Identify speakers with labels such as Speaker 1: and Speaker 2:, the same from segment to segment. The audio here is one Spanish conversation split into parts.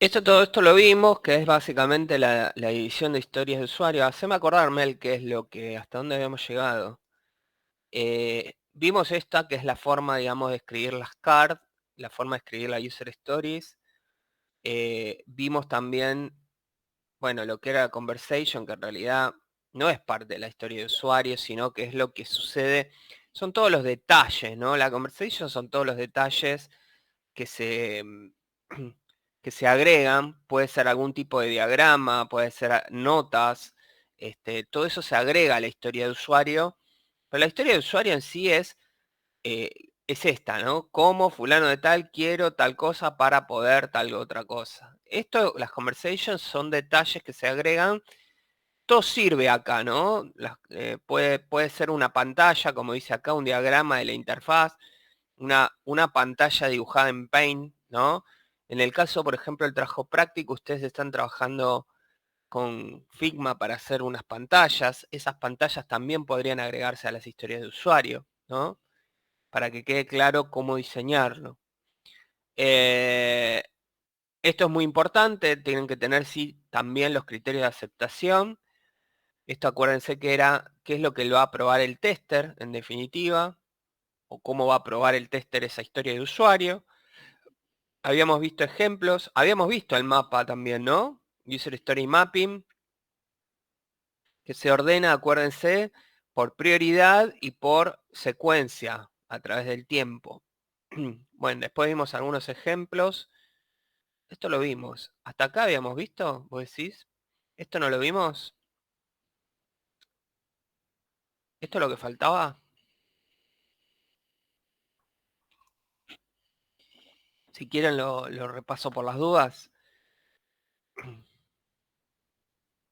Speaker 1: Todo esto lo vimos, que es básicamente la división de historias de usuario. Haceme acordarme el qué es lo que, hasta dónde habíamos llegado. Vimos esta, que es la forma, digamos, de escribir las cards, la forma de escribir la user stories. Vimos también, bueno, lo que era la conversation, que en realidad no es parte de la historia de usuario, sino que es lo que sucede, son todos los detalles, ¿no? La conversation son todos los detalles que se, que se agregan, puede ser algún tipo de diagrama, puede ser notas, todo eso se agrega a la historia de usuario, pero la historia de usuario en sí es esta, ¿no? Como fulano de tal quiero tal cosa para poder tal otra cosa. Las conversations son detalles que se agregan. Todo sirve acá, ¿no? Puede ser una pantalla, como dice acá, un diagrama de la interfaz, una pantalla dibujada en Paint, ¿no? En el caso, por ejemplo, del trabajo práctico, ustedes están trabajando con Figma para hacer unas pantallas. Esas pantallas también podrían agregarse a las historias de usuario, ¿no? Para que quede claro cómo diseñarlo. Eh, Esto es muy importante, tienen que tener sí también los criterios de aceptación. Esto acuérdense que qué es lo que lo va a probar el tester, en definitiva, o cómo va a probar el tester esa historia de usuario. Habíamos visto ejemplos, habíamos visto el mapa también, ¿no? User Story Mapping, que se ordena, acuérdense, por prioridad y por secuencia a través del tiempo. Bueno, después vimos algunos ejemplos. Esto lo vimos. ¿Hasta acá habíamos visto? ¿Vos decís? ¿Esto no lo vimos? ¿Esto es lo que faltaba? Si quieren lo repaso por las dudas.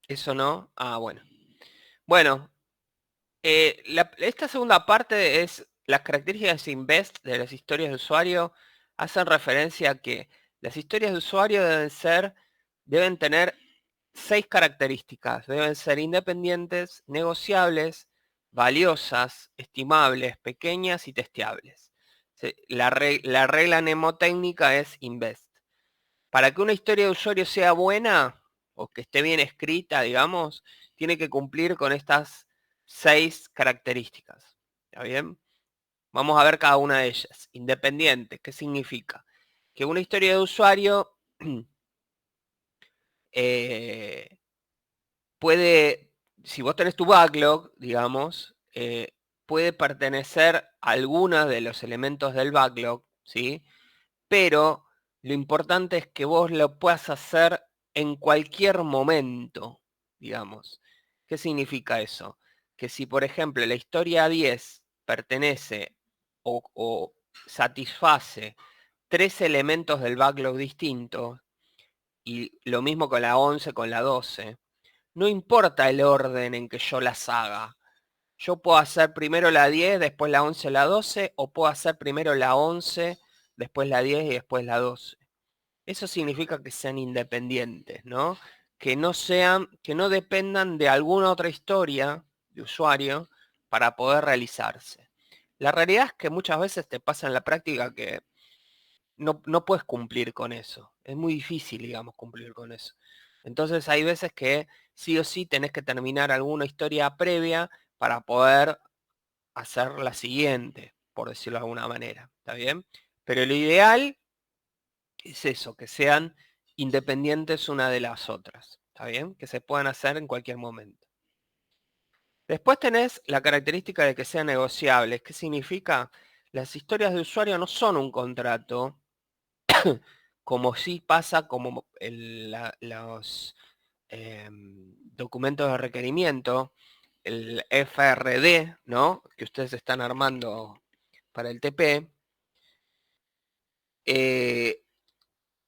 Speaker 1: ¿Eso no? Ah, bueno. Bueno, esta segunda parte es las características Invest de las historias de usuario. Hacen referencia a que las historias de usuario deben tener 6 características. Deben ser independientes, negociables, valiosas, estimables, pequeñas y testeables. La regla mnemotécnica es Invest. Para que una historia de usuario sea buena o que esté bien escrita, digamos, tiene que cumplir con estas 6 características. ¿Está bien? Vamos a ver cada una de ellas. Independiente, ¿qué significa? Que una historia de usuario eh, puede, si vos tenés tu backlog, digamos, puede pertenecer a algunos de los elementos del backlog, ¿sí? Pero lo importante es que vos lo puedas hacer en cualquier momento, digamos. ¿Qué significa eso? Que si, por ejemplo, la historia 10 pertenece o satisface 3 elementos del backlog distintos, y lo mismo con la 11, con la 12, no importa el orden en que yo las haga. Yo puedo hacer primero la 10, después la 11, la 12, o puedo hacer primero la 11, después la 10 y después la 12. Eso significa que sean independientes, ¿no? Que no dependan de alguna otra historia de usuario para poder realizarse. La realidad es que muchas veces te pasa en la práctica que no puedes cumplir con eso. Es muy difícil, digamos, cumplir con eso. Entonces hay veces que sí o sí tenés que terminar alguna historia previa para poder hacer la siguiente, por decirlo de alguna manera. ¿Está bien? Pero lo ideal es eso, que sean independientes una de las otras. ¿Está bien? Que se puedan hacer en cualquier momento. Después tenés la característica de que sean negociables. ¿Qué significa? Las historias de usuario no son un contrato, como sí pasa como los documentos de requerimiento, el FRD, ¿no? Que ustedes están armando para el TP. El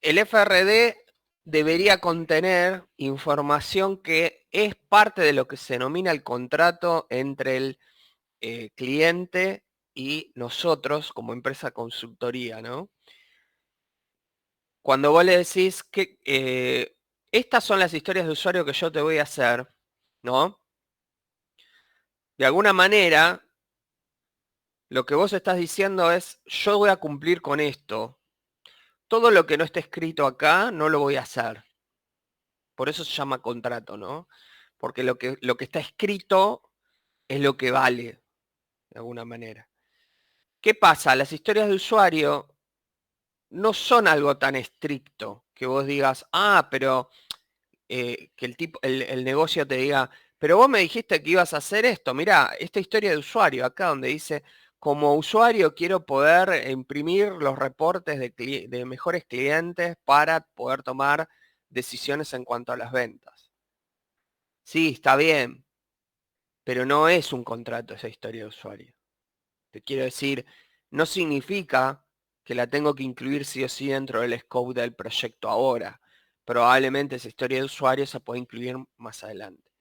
Speaker 1: FRD debería contener información que es parte de lo que se denomina el contrato entre el cliente y nosotros como empresa consultoría, ¿no? Cuando vos le decís que estas son las historias de usuario que yo te voy a hacer, ¿no? De alguna manera, lo que vos estás diciendo es, yo voy a cumplir con esto. todo lo que no esté escrito acá no lo voy a hacer. Por eso se llama contrato, ¿no? Porque lo que está escrito es lo que vale, de alguna manera. ¿Qué pasa? Las historias de usuario no son algo tan estricto que vos digas, pero que el negocio te diga, pero vos me dijiste que ibas a hacer esto. Mirá, esta historia de usuario acá donde dice, como usuario quiero poder imprimir los reportes de mejores clientes para poder tomar decisiones en cuanto a las ventas. Sí, está bien, pero no es un contrato esa historia de usuario. Te quiero decir, no significa que la tengo que incluir sí o sí dentro del scope del proyecto ahora. Probablemente esa historia de usuario se puede incluir más adelante.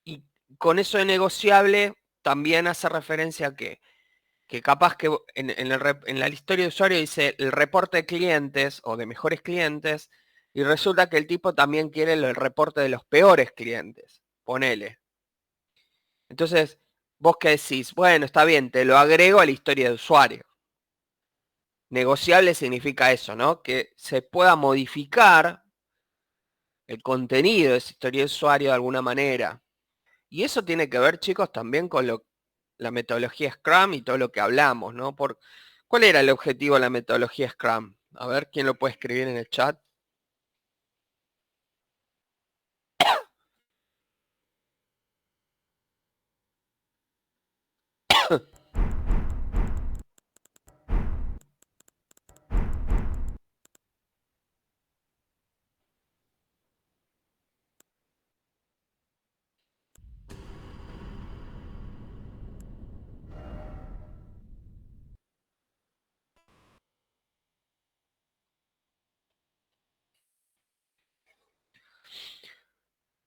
Speaker 1: Y con eso de negociable también hace referencia a que capaz que en la historia de usuario dice el reporte de clientes o de mejores clientes y resulta que el tipo también quiere el reporte de los peores clientes. Ponele. Entonces, vos qué decís, bueno, está bien, te lo agrego a la historia de usuario. Negociable significa eso, ¿no? Que se pueda modificar el contenido de esa historia de usuario de alguna manera. Y eso tiene que ver, chicos, también con la metodología Scrum y todo lo que hablamos, ¿no? ¿Cuál era el objetivo de la metodología Scrum? A ver, ¿quién lo puede escribir en el chat?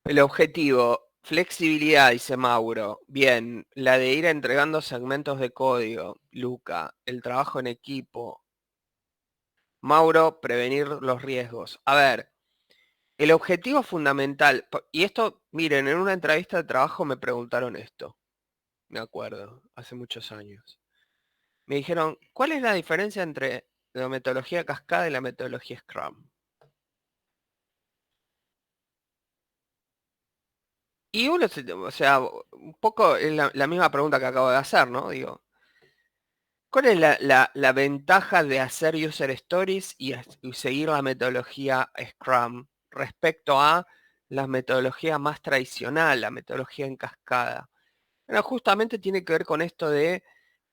Speaker 1: El objetivo, flexibilidad, dice Mauro. Bien, la de ir entregando segmentos de código, Luca, el trabajo en equipo. Mauro, prevenir los riesgos. A ver, el objetivo fundamental, y esto, miren, en una entrevista de trabajo me preguntaron esto, me acuerdo, hace muchos años. Me dijeron, ¿cuál es la diferencia entre la metodología cascada y la metodología Scrum? Y uno, o sea, un poco es la misma pregunta que acabo de hacer, ¿no? Digo, ¿cuál es la ventaja de hacer user stories y seguir la metodología Scrum respecto a la metodología más tradicional, la metodología en cascada? Bueno, justamente tiene que ver con esto de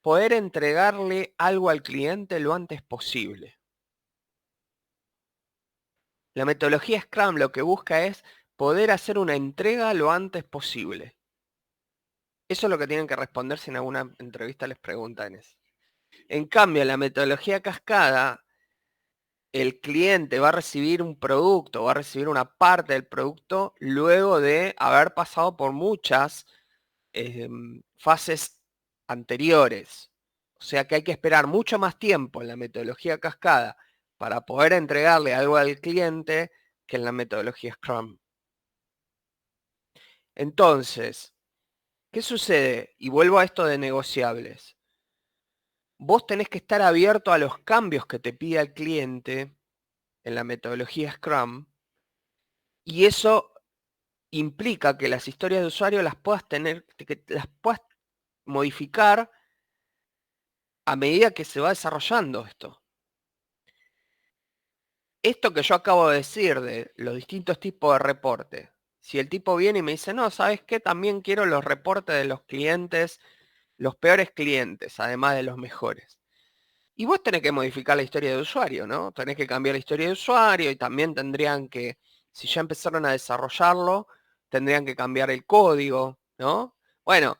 Speaker 1: poder entregarle algo al cliente lo antes posible. La metodología Scrum lo que busca es poder hacer una entrega lo antes posible. Eso es lo que tienen que responder si en alguna entrevista les preguntan eso. En cambio, en la metodología cascada, el cliente va a recibir un producto, va a recibir una parte del producto luego de haber pasado por muchas fases anteriores. O sea que hay que esperar mucho más tiempo en la metodología cascada para poder entregarle algo al cliente que en la metodología Scrum. Entonces, ¿qué sucede? Y vuelvo a esto de negociables. Vos tenés que estar abierto a los cambios que te pida el cliente en la metodología Scrum y eso implica que las historias de usuario las puedas tener, que las puedas modificar a medida que se va desarrollando esto. Esto que yo acabo de decir de los distintos tipos de reporte, si el tipo viene y me dice, no, ¿sabes qué? También quiero los reportes de los clientes, los peores clientes, además de los mejores. Y vos tenés que modificar la historia de usuario, ¿no? Tenés que cambiar la historia de usuario y también tendrían que, si ya empezaron a desarrollarlo, tendrían que cambiar el código, ¿no? Bueno,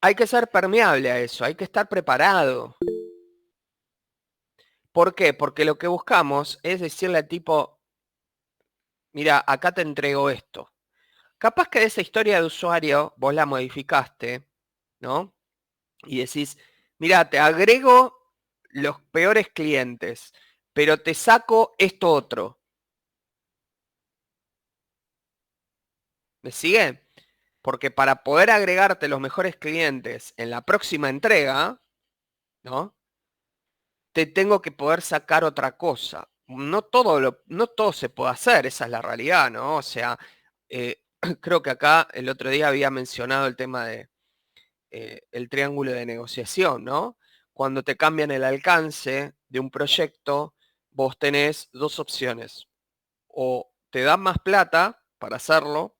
Speaker 1: hay que ser permeable a eso, hay que estar preparado. ¿Por qué? Porque lo que buscamos es decirle al tipo, mira, acá te entrego esto. Capaz que de esa historia de usuario vos la modificaste, ¿no? Y decís, mira, te agrego los peores clientes, pero te saco esto otro. ¿Me sigue? Porque para poder agregarte los mejores clientes en la próxima entrega, ¿no? te tengo que poder sacar otra cosa. No todo se puede hacer, esa es la realidad, ¿no? O sea, creo que acá el otro día había mencionado el tema de el triángulo de negociación, ¿no? Cuando te cambian el alcance de un proyecto, vos tenés dos opciones. O te dan más plata para hacerlo,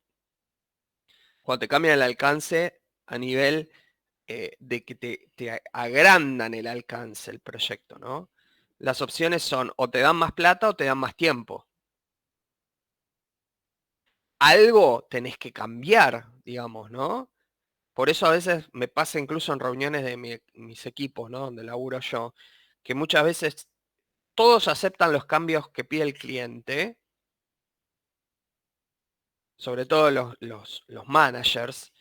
Speaker 1: cuando te cambian el alcance a nivel de que te agrandan el alcance el proyecto, ¿no? Las opciones son o te dan más plata o te dan más tiempo. Algo tenés que cambiar, digamos, ¿no? Por eso a veces me pasa incluso en reuniones de mis equipos, ¿no? Donde laburo yo, que muchas veces todos aceptan los cambios que pide el cliente, sobre todo los managers,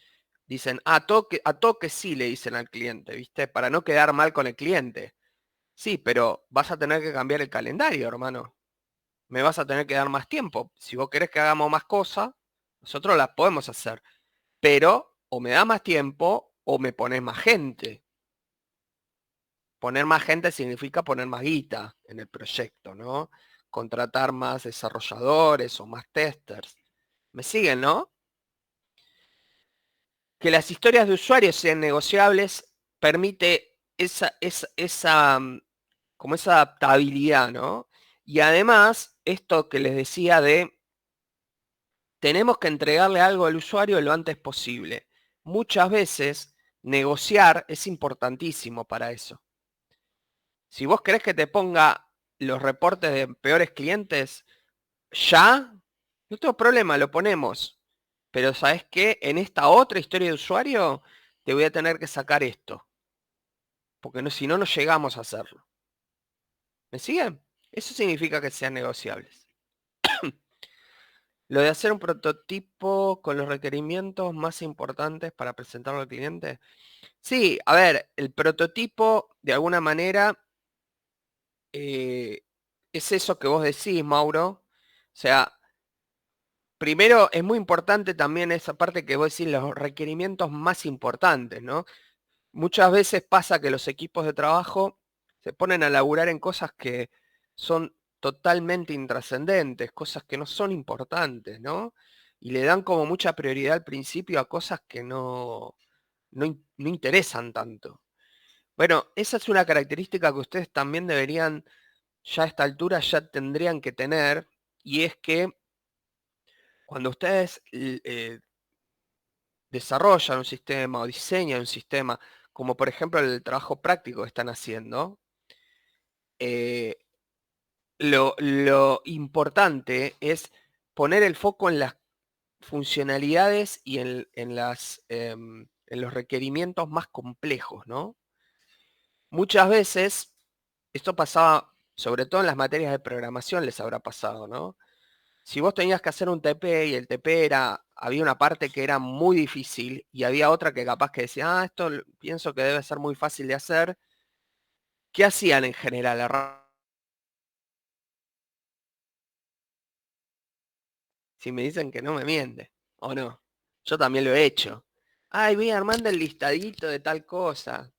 Speaker 1: dicen, a toque sí le dicen al cliente, ¿viste? Para no quedar mal con el cliente. Sí, pero vas a tener que cambiar el calendario, hermano. Me vas a tener que dar más tiempo. Si vos querés que hagamos más cosas, nosotros las podemos hacer. Pero o me da más tiempo o me pones más gente. Poner más gente significa poner más guita en el proyecto, ¿no? Contratar más desarrolladores o más testers. ¿Me siguen, no? Que las historias de usuarios sean negociables permite como esa adaptabilidad, ¿no? Y además, esto que les decía de, tenemos que entregarle algo al usuario lo antes posible. Muchas veces, negociar es importantísimo para eso. Si vos querés que te ponga los reportes de peores clientes, ya, no tengo problema, lo ponemos. Pero ¿sabes qué? En esta otra historia de usuario, te voy a tener que sacar esto. Porque no, si no, no llegamos a hacerlo. ¿Me siguen? Eso significa que sean negociables. Lo de hacer un prototipo con los requerimientos más importantes para presentarlo al cliente. Sí, a ver, el prototipo de alguna manera es eso que vos decís, Mauro. O sea, primero es muy importante también esa parte que vos decís, los requerimientos más importantes, ¿no? Muchas veces pasa que los equipos de trabajo se ponen a laburar en cosas que son totalmente intrascendentes, cosas que no son importantes, ¿no? Y le dan como mucha prioridad al principio a cosas que no interesan tanto. Bueno, esa es una característica que ustedes también deberían, ya a esta altura, ya tendrían que tener, y es que cuando ustedes desarrollan un sistema o diseñan un sistema, como por ejemplo el trabajo práctico que están haciendo, eh, lo importante es poner el foco en las funcionalidades y en los requerimientos más complejos, ¿no? Muchas veces, esto pasaba, sobre todo en las materias de programación les habrá pasado, ¿no? Si vos tenías que hacer un TP y el TP había una parte que era muy difícil y había otra que capaz que decía, esto pienso que debe ser muy fácil de hacer, ¿qué hacían en general? Si me dicen que no me miente, o no. Yo también lo he hecho. Ay, voy armando el listadito de tal cosa,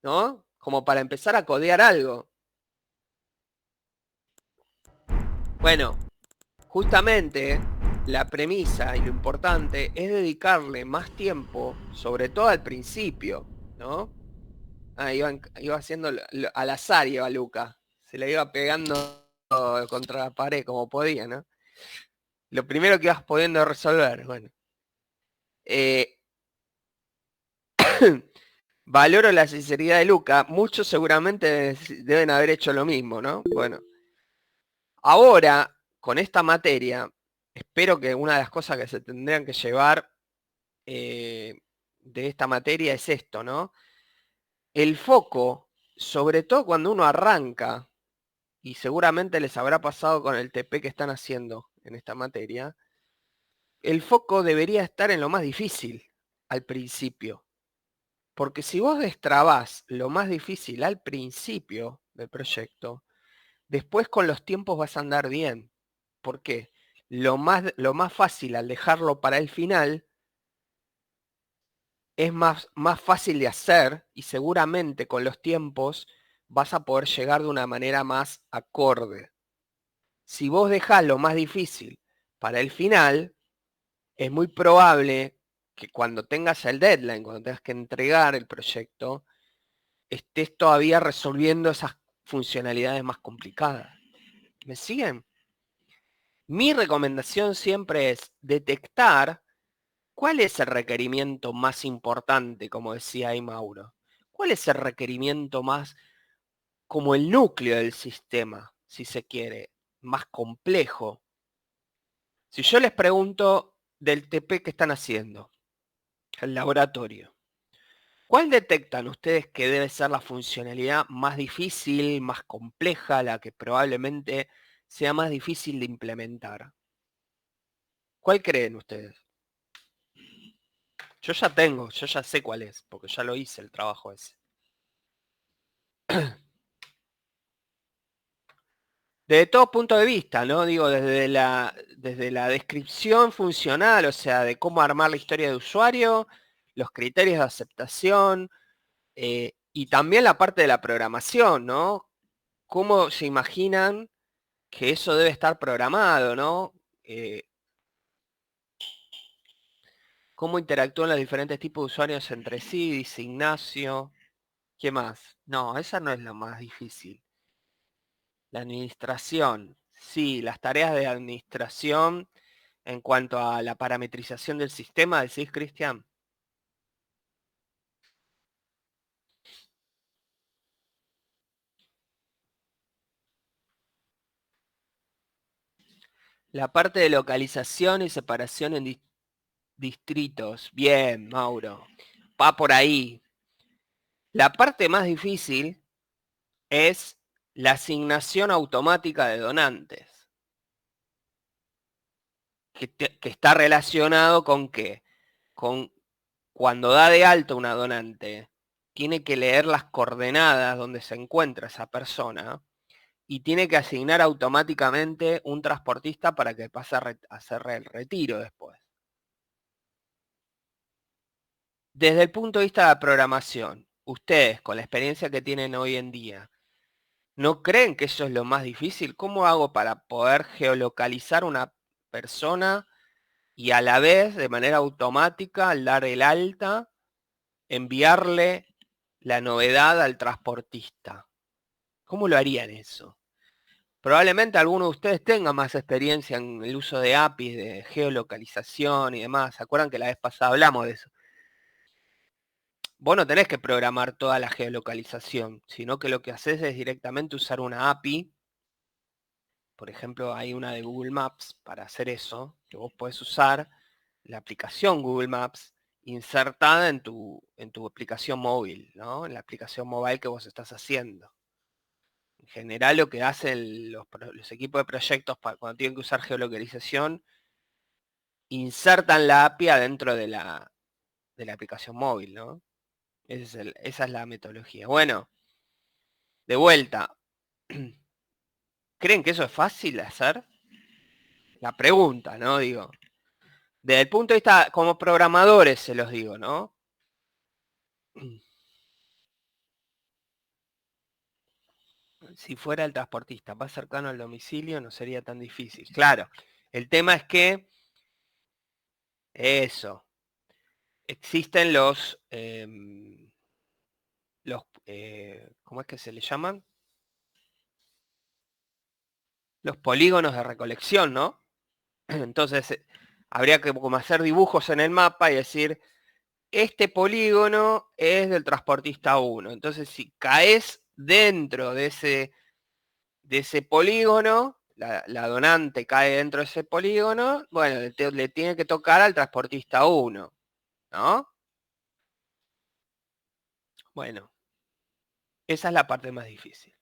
Speaker 1: ¿no? Como para empezar a codear algo. Bueno, justamente la premisa y lo importante es dedicarle más tiempo, sobre todo al principio, ¿no? Iba haciendo al azar, iba Luca. Se le iba pegando contra la pared como podía, ¿no? Lo primero que ibas pudiendo resolver, bueno. Valoro la sinceridad de Luca. Muchos seguramente deben haber hecho lo mismo, ¿no? Bueno, ahora, con esta materia, espero que una de las cosas que se tendrían que llevar de esta materia es esto, ¿no? El foco, sobre todo cuando uno arranca, y seguramente les habrá pasado con el TP que están haciendo en esta materia, el foco debería estar en lo más difícil al principio. Porque si vos destrabás lo más difícil al principio del proyecto, después con los tiempos vas a andar bien. ¿Por qué? Lo más fácil al dejarlo para el final es más fácil de hacer y seguramente con los tiempos vas a poder llegar de una manera más acorde. Si vos dejás lo más difícil para el final, es muy probable que cuando tengas el deadline, cuando tengas que entregar el proyecto, estés todavía resolviendo esas funcionalidades más complicadas. ¿Me siguen? Mi recomendación siempre es detectar cuál es el requerimiento más importante, como decía ahí Mauro. ¿Cuál es el requerimiento más como el núcleo del sistema, si se quiere, más complejo? Si yo les pregunto del TP que están haciendo, el laboratorio, ¿cuál detectan ustedes que debe ser la funcionalidad más difícil, más compleja, la que probablemente sea más difícil de implementar? ¿Cuál creen ustedes? Yo ya sé cuál es, porque ya lo hice el trabajo ese. Desde todo punto de vista, ¿no? Digo, desde la descripción funcional, o sea, de cómo armar la historia de usuario, los criterios de aceptación, y también la parte de la programación, ¿no? ¿Cómo se imaginan que eso debe estar programado, ¿no? ¿Cómo interactúan los diferentes tipos de usuarios entre sí? Dice Ignacio. ¿Qué más? No, esa no es la más difícil. La administración. Sí, las tareas de administración en cuanto a la parametrización del sistema, decís, Cristian. La parte de localización y separación en distritos. Bien, Mauro. Va por ahí. La parte más difícil es la asignación automática de donantes. Que está relacionado con qué? Con cuando da de alta una donante, tiene que leer las coordenadas donde se encuentra esa persona y tiene que asignar automáticamente un transportista para que pase a hacer el retiro después. Desde el punto de vista de la programación, ustedes, con la experiencia que tienen hoy en día, ¿no creen que eso es lo más difícil? ¿Cómo hago para poder geolocalizar una persona y a la vez, de manera automática, al dar el alta, enviarle la novedad al transportista? ¿Cómo lo harían eso? Probablemente alguno de ustedes tenga más experiencia en el uso de APIs, de geolocalización y demás. ¿Se acuerdan que la vez pasada hablamos de eso? Vos no tenés que programar toda la geolocalización, sino que lo que haces es directamente usar una API. Por ejemplo, hay una de Google Maps para hacer eso, que vos podés usar la aplicación Google Maps insertada en tu aplicación móvil, ¿no? En la aplicación móvil que vos estás haciendo. En general lo que hacen los equipos de proyectos cuando tienen que usar geolocalización, insertan la API adentro de la aplicación móvil, ¿no? Esa es la metodología. Bueno, de vuelta, ¿creen que eso es fácil de hacer? La pregunta, ¿no? Digo, desde el punto de vista, como programadores se los digo, ¿no? Si fuera el transportista más cercano al domicilio no sería tan difícil. Claro, el tema es que eso, existen ¿cómo es que se le llaman? Los polígonos de recolección, ¿no? Entonces, habría que como hacer dibujos en el mapa y decir, este polígono es del transportista 1. Entonces, si caes dentro de ese polígono, la donante cae dentro de ese polígono, bueno, le tiene que tocar al transportista 1, ¿no? Bueno, esa es la parte más difícil.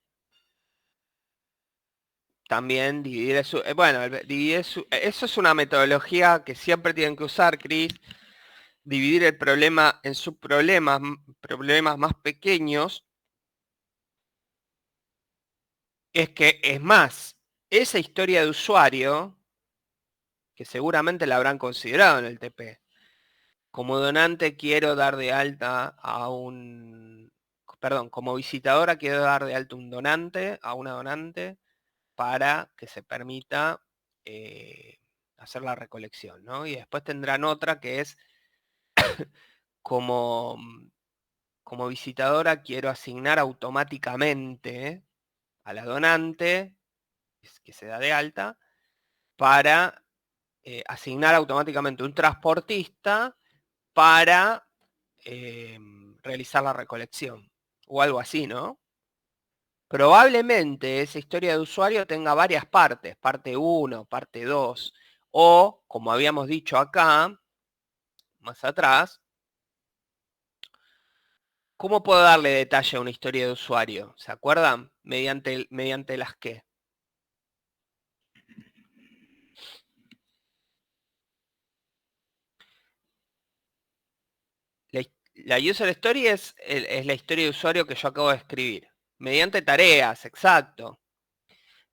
Speaker 1: También dividir bueno, eso es una metodología que siempre tienen que usar, Chris. Dividir el problema en problemas más pequeños. Es que, es más, esa historia de usuario, que seguramente la habrán considerado en el TP, como donante quiero dar de alta a un perdón, como visitadora quiero dar de alta un donante, a una donante, para que se permita hacer la recolección, ¿no? Y después tendrán otra que es como, como visitadora quiero asignar automáticamente a la donante, que se da de alta, para asignar automáticamente un transportista para realizar la recolección, o algo así, ¿no? Probablemente esa historia de usuario tenga varias partes, parte 1, parte 2, o, como habíamos dicho acá, más atrás, ¿cómo puedo darle detalle a una historia de usuario? ¿Se acuerdan? Mediante las que. La user story es la historia de usuario que yo acabo de escribir. Mediante tareas, exacto.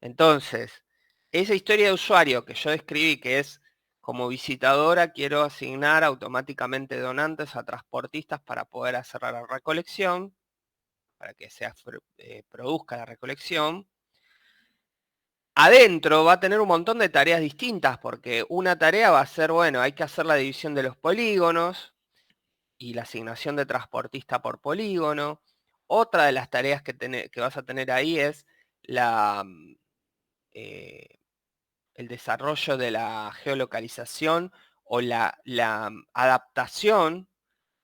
Speaker 1: Entonces, esa historia de usuario que yo describí, que es como visitadora, quiero asignar automáticamente donantes a transportistas para poder hacer la recolección, para que se produzca la recolección. Adentro va a tener un montón de tareas distintas, porque una tarea va a ser, bueno, hay que hacer la división de los polígonos y la asignación de transportista por polígono. Otra de las tareas que vas a tener ahí es la, el desarrollo de la geolocalización o la adaptación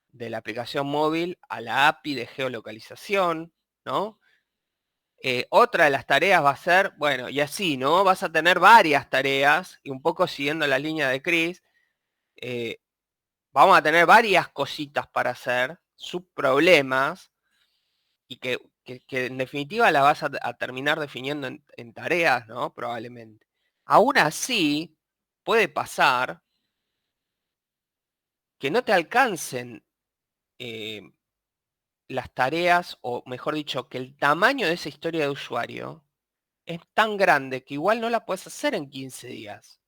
Speaker 1: de la aplicación móvil a la API de geolocalización, ¿no? Otra de las tareas va a ser, bueno, y así, ¿no? Vas a tener varias tareas, y un poco siguiendo la línea de Chris, vamos a tener varias cositas para hacer, subproblemas, y que en definitiva las vas a terminar definiendo en tareas, ¿no? Probablemente. Aún así, puede pasar que no te alcancen eh, las tareas, o mejor dicho, que el tamaño de esa historia de usuario es tan grande que igual no la puedes hacer en 15 días.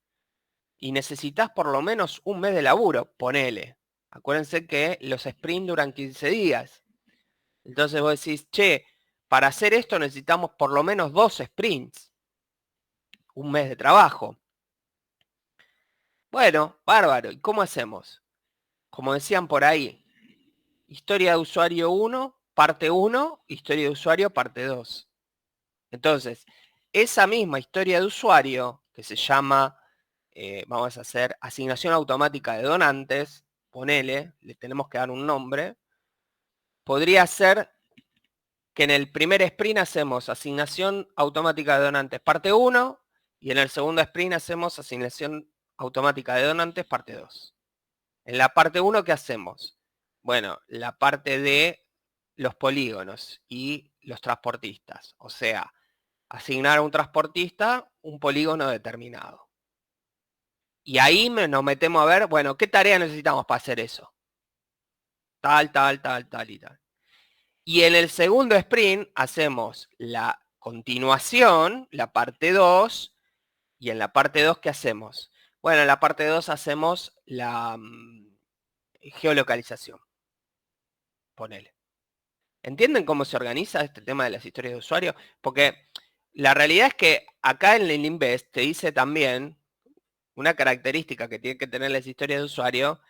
Speaker 1: Y necesitas por lo menos un mes de laburo, ponele. Acuérdense que los sprints duran 15 días. Entonces vos decís, che, para hacer esto necesitamos por lo menos 2 sprints. Un mes de trabajo. Bueno, bárbaro. ¿Y cómo hacemos? Como decían por ahí, historia de usuario 1, parte 1, historia de usuario, parte 2. Entonces, esa misma historia de usuario, que se llama, vamos a hacer asignación automática de donantes, ponele, le tenemos que dar un nombre, podría ser que en el primer sprint hacemos asignación automática de donantes parte 1 y en el segundo sprint hacemos asignación automática de donantes parte 2. En la parte 1, ¿qué hacemos? Bueno, la parte de los polígonos y los transportistas. O sea, asignar a un transportista un polígono determinado. Y ahí nos metemos a ver, bueno, ¿qué tarea necesitamos para hacer eso? Tal, tal, tal, tal y tal. Y en el segundo sprint hacemos la continuación, la parte 2, y en la parte 2, ¿qué hacemos? Bueno, en la parte 2 hacemos la geolocalización. Ponele. ¿Entienden cómo se organiza este tema de las historias de usuario? Porque la realidad es que acá en el Invest te dice también una característica que tienen que tener las historias de usuario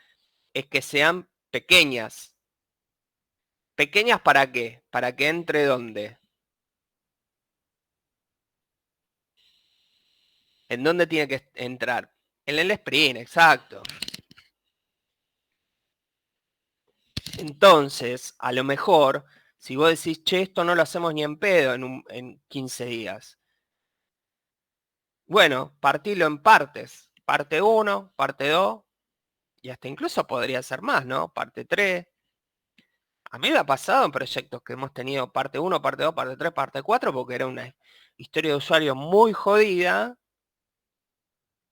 Speaker 1: es que sean pequeñas. ¿Pequeñas para qué? ¿Para que entre dónde? ¿En dónde tiene que entrar? En el sprint, exacto. Entonces, a lo mejor, si vos decís, che, esto no lo hacemos ni en pedo en 15 días. Bueno, partilo en partes. Parte 1, parte 2, y hasta incluso podría ser más, ¿no? Parte 3. A mí me ha pasado en proyectos que hemos tenido parte 1, parte 2, parte 3, parte 4, porque era una historia de usuario muy jodida,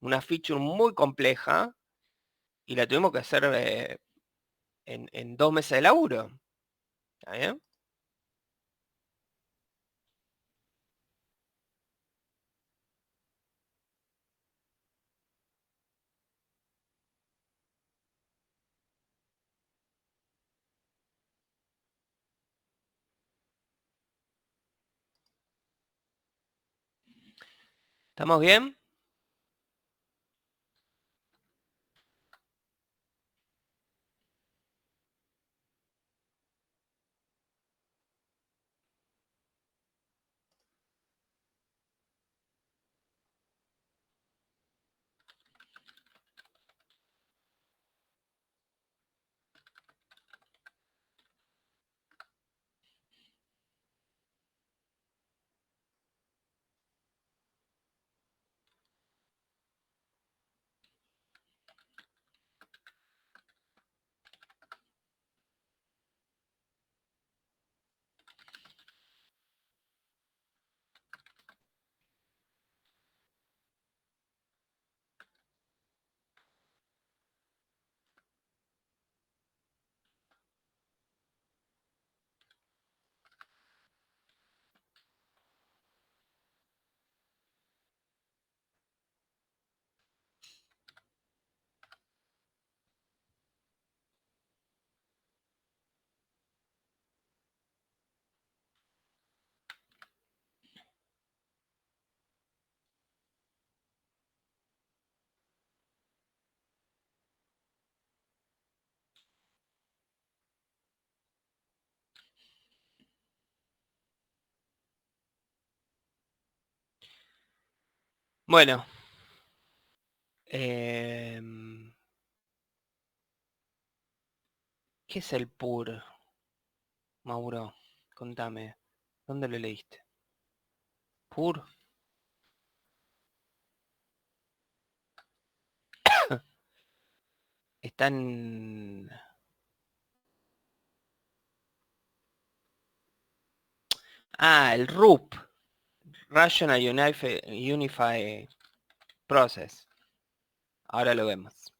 Speaker 1: una feature muy compleja, y la tuvimos que hacer en 2 meses de laburo. ¿Está bien? ¿Estamos bien? Bueno. ¿Qué es el PUR, Mauro? Contame. ¿Dónde lo leíste? ¿PUR? Está en... Ah, el RUP. Rational Unified Process. Ahora lo vemos.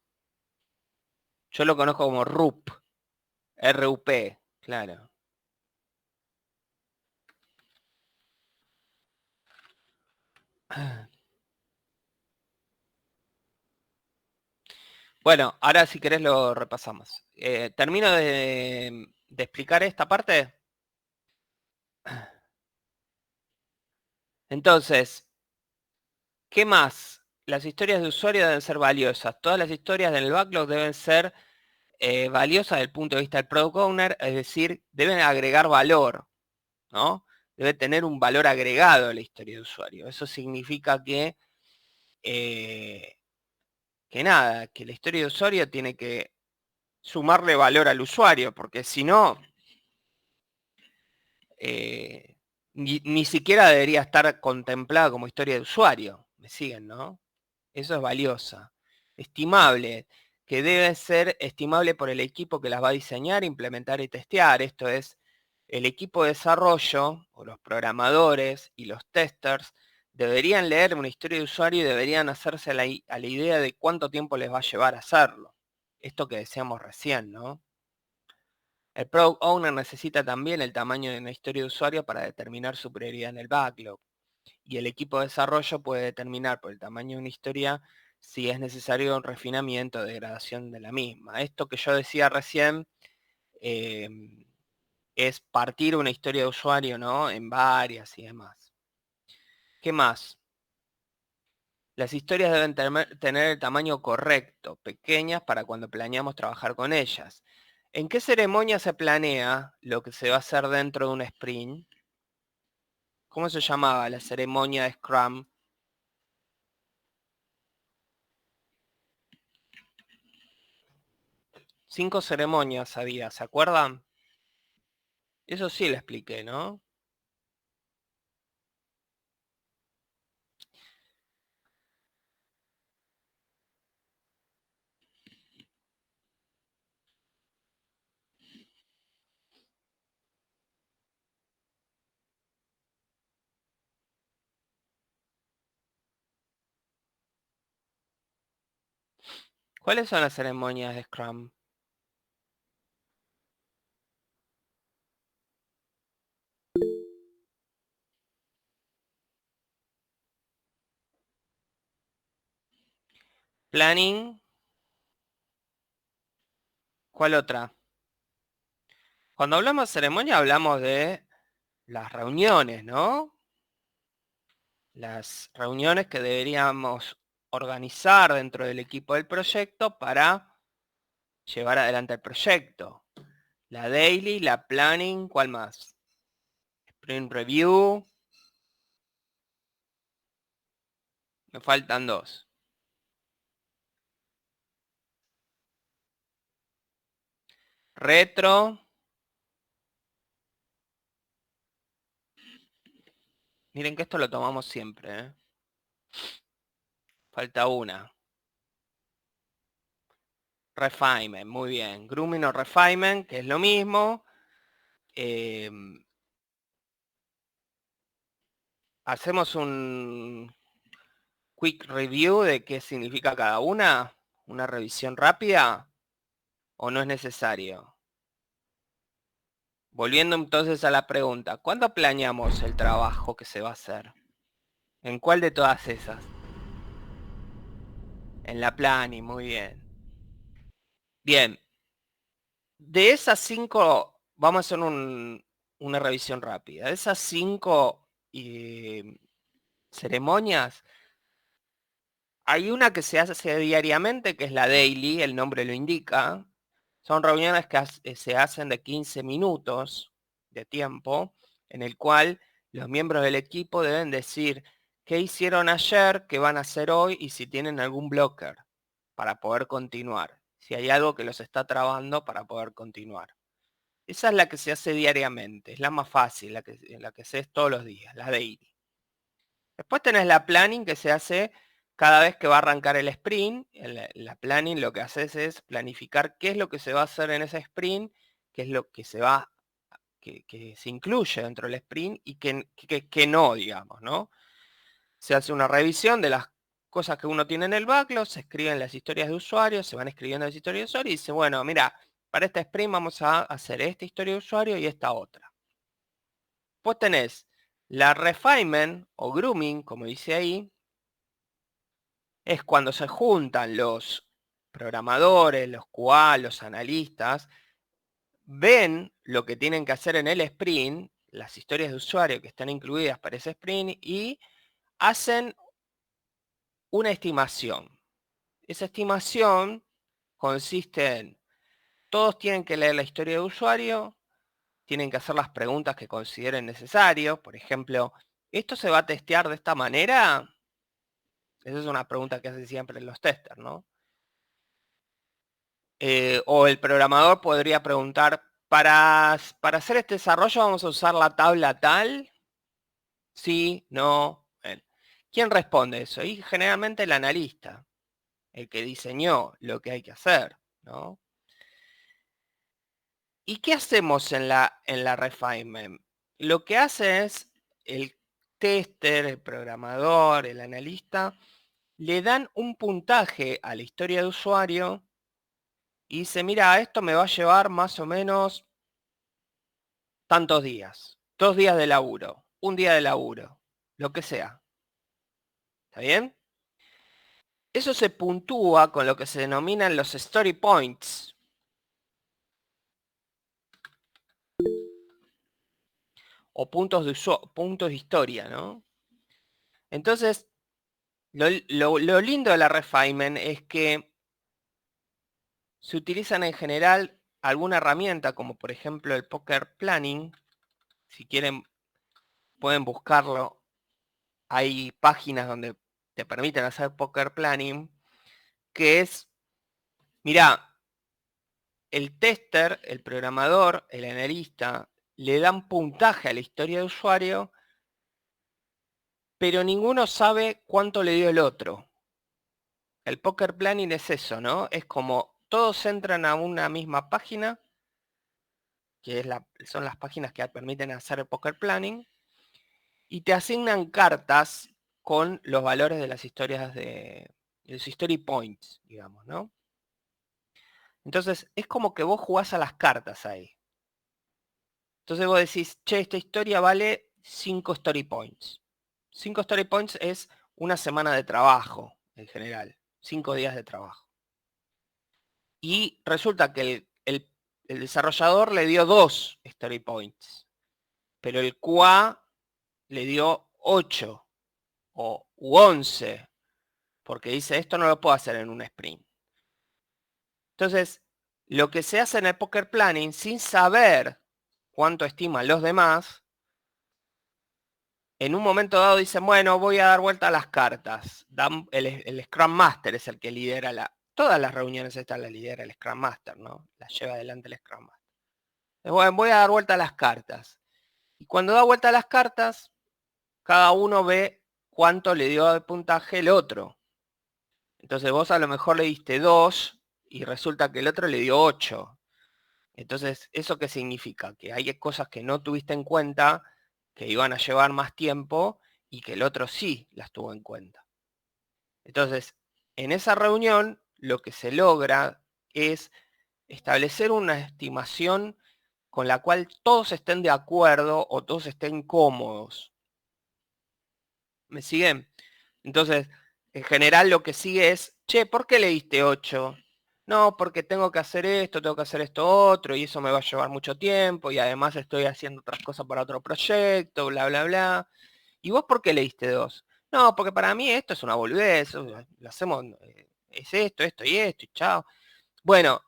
Speaker 1: Yo lo conozco como RUP. RUP, claro. Bueno, ahora si querés lo repasamos. Termino de explicar esta parte. Entonces, ¿qué más? Las historias de usuario deben ser valiosas. Todas las historias del backlog deben ser valiosas desde el punto de vista del product owner, es decir, deben agregar valor, ¿no? Debe tener un valor agregado a la historia de usuario. Eso significa eh, que nada, que la historia de usuario tiene que sumarle valor al usuario, porque si no, ni siquiera debería estar contemplada como historia de usuario. ¿Me siguen, no? Eso es valiosa. Estimable, que debe ser estimable por el equipo que las va a diseñar, implementar y testear. Esto es, el equipo de desarrollo, o los programadores y los testers, deberían leer una historia de usuario y deberían hacerse a la idea de cuánto tiempo les va a llevar a hacerlo. Esto que decíamos recién, ¿no? El Product Owner necesita también el tamaño de una historia de usuario para determinar su prioridad en el backlog. Y el equipo de desarrollo puede determinar por el tamaño de una historia si es necesario un refinamiento o degradación de la misma. Esto que yo decía recién eh, es partir una historia de usuario, ¿no? En varias y demás. ¿Qué más? Las historias deben tener el tamaño correcto, pequeñas para cuando planeamos trabajar con ellas. ¿En qué ceremonia se planea lo que se va a hacer dentro de un sprint? ¿Cómo se llamaba la ceremonia de Scrum? 5 ceremonias había, ¿se acuerdan? Eso sí le expliqué, ¿no? ¿Cuáles son las ceremonias de Scrum? Planning. ¿Cuál otra? Cuando hablamos de ceremonia hablamos de las reuniones, ¿no? las reuniones que deberíamos organizar dentro del equipo del proyecto para llevar adelante el proyecto. La daily, la planning, ¿cuál más? Sprint review. Me faltan dos. Retro. Miren que esto lo tomamos siempre, ¿eh? Falta una. Refinement, muy bien. Grooming o refinement, que es lo mismo. Hacemos un quick review de qué significa cada una. Una revisión rápida. ¿O no es necesario? Volviendo entonces a la pregunta, ¿cuándo planeamos el trabajo que se va a hacer? ¿En cuál de todas esas? En la planning, muy bien. Bien, de esas 5, vamos a hacer una revisión rápida. De esas 5 ceremonias, hay una que se hace diariamente, que es la daily, el nombre lo indica. Son reuniones que se hacen de 15 minutos de tiempo, en el cual los miembros del equipo deben decir qué hicieron ayer, qué van a hacer hoy y si tienen algún blocker para poder continuar. Si hay algo que los está trabando para poder continuar. Esa es la que se hace diariamente, es la más fácil, la que se hace todos los días, la daily. Después tenés la planning que se hace cada vez que va a arrancar el sprint. La planning lo que haces es planificar qué es lo que se va a hacer en ese sprint, qué es lo que que se incluye dentro del sprint y que no, digamos, ¿no? Se hace una revisión de las cosas que uno tiene en el backlog, se escriben las historias de usuario, se van escribiendo las historias de usuario y dice, bueno, mira, para este sprint vamos a hacer esta historia de usuario y esta otra. Pues tenés la refinement o grooming, como dice ahí, es cuando se juntan los programadores, los QA, los analistas, ven lo que tienen que hacer en el sprint, las historias de usuario que están incluidas para ese sprint y hacen una estimación. Esa estimación consiste en, todos tienen que leer la historia de usuario, tienen que hacer las preguntas que consideren necesarios, por ejemplo, ¿esto se va a testear de esta manera? Esa es una pregunta que hacen siempre los testers, ¿no? O el programador podría preguntar, para hacer este desarrollo vamos a usar la tabla tal, sí, no. Bueno, ¿quién responde eso? Y generalmente el analista, el que diseñó lo que hay que hacer, ¿no? ¿Y qué hacemos en la refinement? Lo que hace es el tester, el programador, el analista, le dan un puntaje a la historia de usuario y dice, mira, esto me va a llevar más o menos tantos días, 2 días de laburo, un día de laburo, lo que sea. ¿Está bien? Eso se puntúa con lo que se denominan los story points. O puntos de historia, ¿no? Entonces, lo lindo de la refinement es que se utilizan en general alguna herramienta, como por ejemplo el Poker Planning. Si quieren, pueden buscarlo. Hay páginas donde te permiten hacer Poker Planning, que es, mira, el tester, el programador, el analista, le dan puntaje a la historia de usuario, pero ninguno sabe cuánto le dio el otro. El Poker Planning es eso, ¿no? Es como todos entran a una misma página, que son las páginas que permiten hacer el Poker Planning, y te asignan cartas con los valores de las historias de los story points, digamos, ¿no? Entonces, es como que vos jugás a las cartas ahí. Entonces vos decís, che, esta historia vale 5 story points. 5 story points es una semana de trabajo, en general. 5 días de trabajo. Y resulta que el desarrollador le dio 2 story points. Pero el QA le dio 8. u 11, porque dice esto no lo puedo hacer en un sprint. Entonces, lo que se hace en el poker planning sin saber cuánto estiman los demás, en un momento dado dicen, bueno, voy a dar vuelta a las cartas. El Scrum Master es el que lidera todas las reuniones estas las lidera el Scrum Master, ¿no? Las lleva adelante el Scrum Master. Bueno, voy a dar vuelta a las cartas. Y cuando da vuelta a las cartas, cada uno ve cuánto le dio de puntaje el otro. Entonces vos a lo mejor le diste 2 y resulta que el otro le dio 8. Entonces, ¿eso qué significa? Que hay cosas que no tuviste en cuenta, que iban a llevar más tiempo y que el otro sí las tuvo en cuenta. Entonces, en esa reunión lo que se logra es establecer una estimación con la cual todos estén de acuerdo o todos estén cómodos. ¿Me siguen? Entonces, en general lo que sigue es, che, ¿por qué le diste 8? No, porque tengo que hacer esto otro, y eso me va a llevar mucho tiempo, y además estoy haciendo otras cosas para otro proyecto, bla, bla, bla. ¿Y vos por qué le diste 2? No, porque para mí esto es una boludez, lo hacemos, es esto y esto, y chao. Bueno,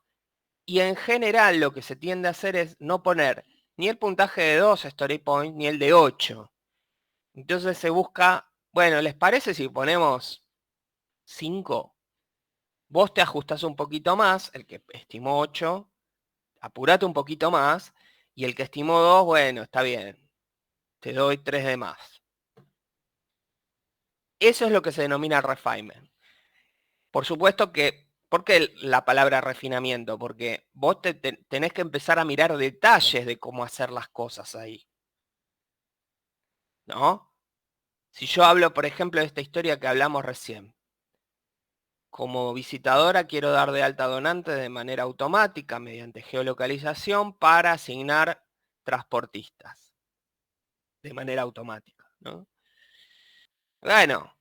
Speaker 1: y en general lo que se tiende a hacer es no poner ni el puntaje de 2 story point, ni el de 8. Entonces se busca, bueno, ¿les parece si ponemos 5? Vos te ajustás un poquito más, el que estimó 8, apurate un poquito más, y el que estimó 2, bueno, está bien, te doy 3 de más. Eso es lo que se denomina refinement. Por supuesto que, ¿por qué la palabra refinamiento? Porque vos tenés que empezar a mirar detalles de cómo hacer las cosas ahí, ¿no? Si yo hablo, por ejemplo, de esta historia que hablamos recién, como visitadora quiero dar de alta donantes de manera automática mediante geolocalización para asignar transportistas de manera automática, ¿no? Bueno,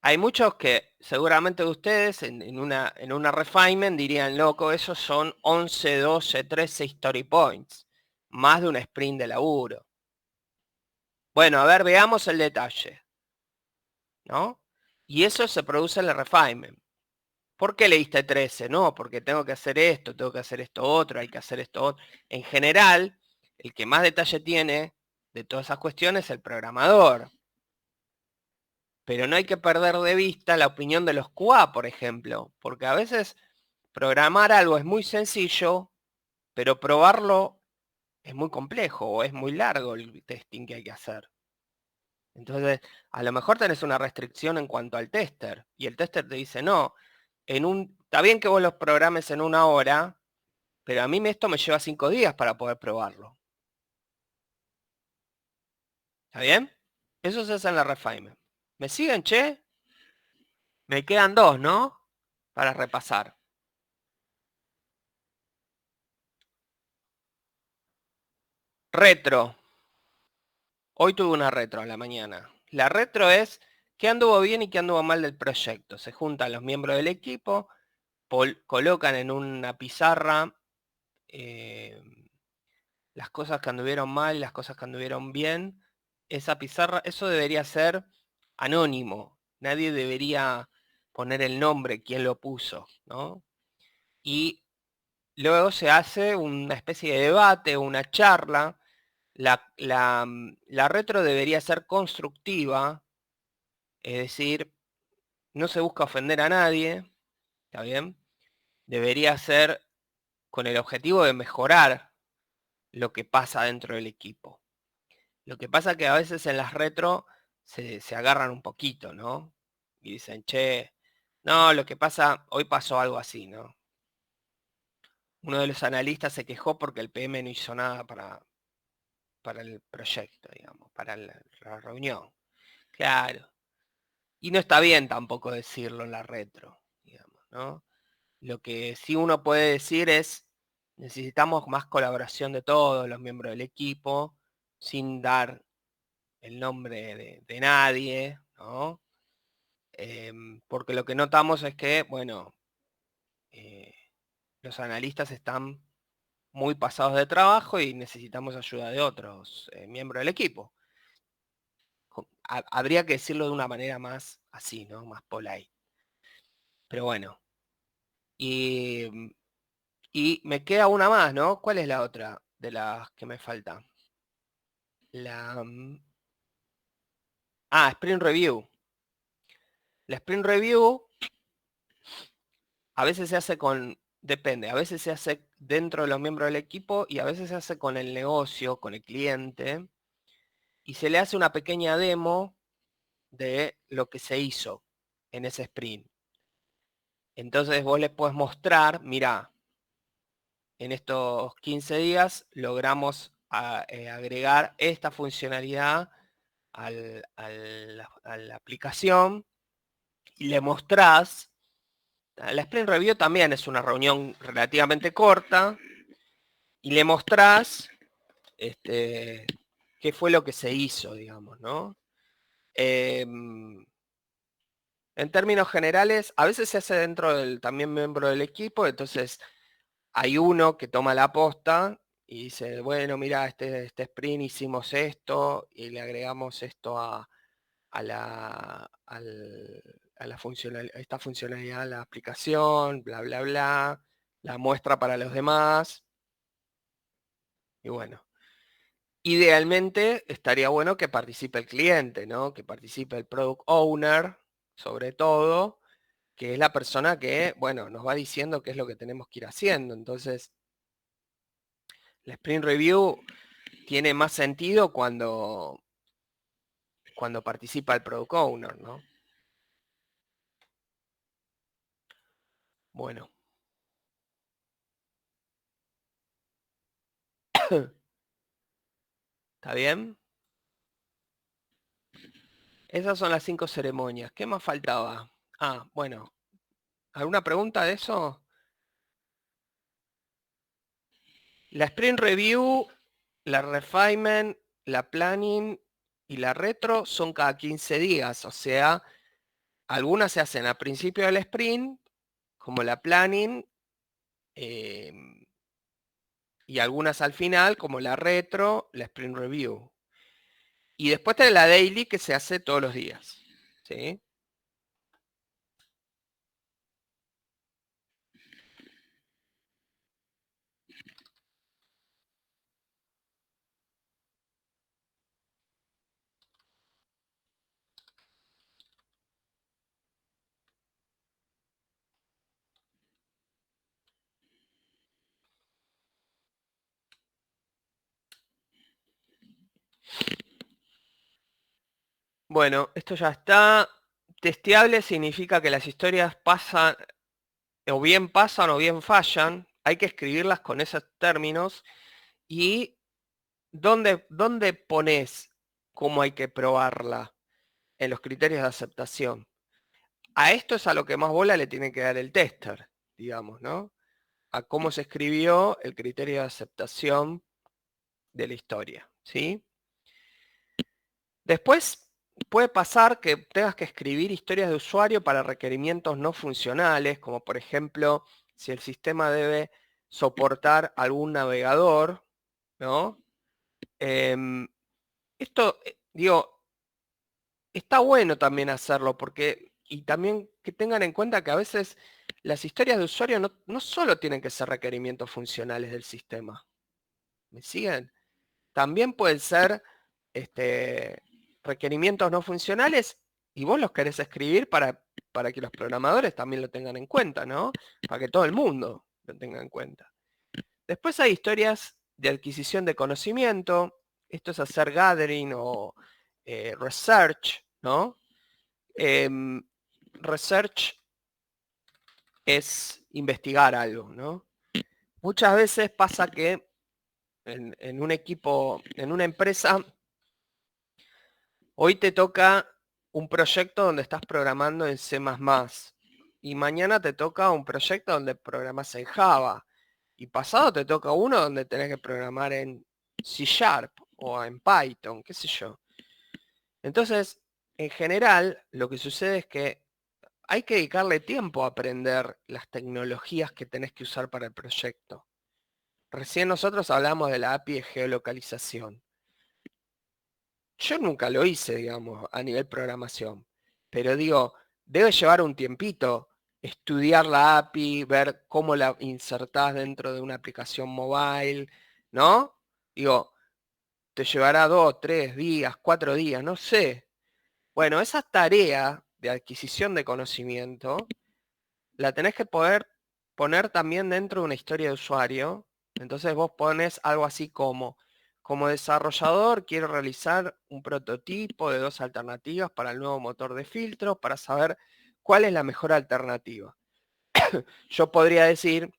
Speaker 1: hay muchos que seguramente de ustedes en una refinement dirían, loco, esos son 11, 12, 13 story points, más de un sprint de laburo. Bueno, a ver, veamos el detalle, ¿no? Y eso se produce en el refinement. ¿Por qué leíste 13? No, porque tengo que hacer esto otro, hay que hacer esto otro. En general, el que más detalle tiene de todas esas cuestiones es el programador. Pero no hay que perder de vista la opinión de los QA, por ejemplo, porque a veces programar algo es muy sencillo, pero probarlo es muy complejo o es muy largo el testing que hay que hacer. Entonces, a lo mejor tenés una restricción en cuanto al tester y el tester te dice, no, está bien que vos los programes en 1 hora, pero a mí esto me lleva 5 días para poder probarlo. ¿Está bien? Eso se hace en la refinement. ¿Me siguen, che? Me quedan 2, ¿no? Para repasar. Retro. Hoy tuve una retro a la mañana. La retro es qué anduvo bien y qué anduvo mal del proyecto. Se juntan los miembros del equipo, colocan en una pizarra las cosas que anduvieron mal y las cosas que anduvieron bien. Esa pizarra, eso debería ser anónimo. Nadie debería poner el nombre, quién lo puso, ¿no? Y luego se hace una especie de debate, una charla. La retro debería ser constructiva, es decir, no se busca ofender a nadie, ¿está bien? Debería ser con el objetivo de mejorar lo que pasa dentro del equipo. Lo que pasa que a veces en las retro se agarran un poquito, ¿no? Y dicen, che, no, lo que pasa, hoy pasó algo así, ¿no? Uno de los analistas se quejó porque el PM no hizo nada para el proyecto, digamos, para la reunión. Claro. Y no está bien tampoco decirlo en la retro, digamos, ¿no? Lo que sí uno puede decir es, necesitamos más colaboración de todos los miembros del equipo, sin dar el nombre de nadie, ¿no? Porque lo que notamos es que, bueno, eh, los analistas están muy pasados de trabajo y necesitamos ayuda de otros miembros del equipo. Habría que decirlo de una manera más así, ¿no? Más polite. Pero bueno. Y me queda una más, ¿no? ¿Cuál es la otra de las que me falta? Sprint Review. La Sprint Review a veces se hace depende, a veces se hace dentro de los miembros del equipo y a veces se hace con el negocio, con el cliente, y se le hace una pequeña demo de lo que se hizo en ese sprint. Entonces vos le podés mostrar, mira, en estos 15 días logramos agregar esta funcionalidad a la aplicación y le mostrás. La Sprint Review también es una reunión relativamente corta y le mostrás qué fue lo que se hizo, digamos, ¿no? En términos generales, a veces se hace dentro del también miembro del equipo, entonces hay uno que toma la posta y dice, bueno, mira, este sprint hicimos esto y le agregamos esto a esta funcionalidad, la aplicación, bla, bla, bla, la muestra para los demás. Y bueno, idealmente estaría bueno que participe el cliente, ¿no? Que participe el product owner, sobre todo, que es la persona que, bueno, nos va diciendo qué es lo que tenemos que ir haciendo. Entonces, la Sprint Review tiene más sentido cuando participa el product owner, ¿no? Bueno. ¿Está bien? Esas son las 5 ceremonias. ¿Qué más faltaba? Bueno. ¿Alguna pregunta de eso? La Sprint Review, la Refinement, la Planning y la Retro son cada 15 días. O sea, algunas se hacen a principio del sprint, como la Planning, y algunas al final, como la Retro, la Sprint Review. Y después tenés la Daily, que se hace todos los días. ¿Sí? Bueno, esto ya está. Testeable significa que las historias pasan, o bien pasan o bien fallan. Hay que escribirlas con esos términos. Y ¿dónde pones cómo hay que probarla? En los criterios de aceptación. A esto es a lo que más bola le tiene que dar el tester, digamos, ¿no? A cómo se escribió el criterio de aceptación de la historia, ¿sí? Después puede pasar que tengas que escribir historias de usuario para requerimientos no funcionales, como por ejemplo, si el sistema debe soportar algún navegador, ¿no? Esto, digo, está bueno también hacerlo porque, y también que tengan en cuenta que a veces las historias de usuario no solo tienen que ser requerimientos funcionales del sistema. ¿Me siguen? También pueden ser requerimientos no funcionales y vos los querés escribir para que los programadores también lo tengan en cuenta, ¿no? Para que todo el mundo lo tenga en cuenta. Después hay historias de adquisición de conocimiento. Esto es hacer gathering o research, ¿no? Research es investigar algo, ¿no? Muchas veces pasa que en un equipo, en una empresa, hoy te toca un proyecto donde estás programando en C++ y mañana te toca un proyecto donde programas en Java y pasado te toca uno donde tenés que programar en C# o en Python, qué sé yo. Entonces, en general, lo que sucede es que hay que dedicarle tiempo a aprender las tecnologías que tenés que usar para el proyecto. Recién nosotros hablamos de la API de geolocalización. yo nunca lo hice, digamos, a nivel programación, pero digo, debe llevar un tiempito estudiar la API, ver cómo la insertás dentro de una aplicación mobile, ¿no? Digo, te llevará 2, 3 días, 4 días, no sé. Bueno, esa tarea de adquisición de conocimiento la tenés que poder poner también dentro de una historia de usuario. Entonces vos pones algo así como desarrollador, quiero realizar un prototipo de 2 alternativas para el nuevo motor de filtro para saber cuál es la mejor alternativa. Yo podría decir,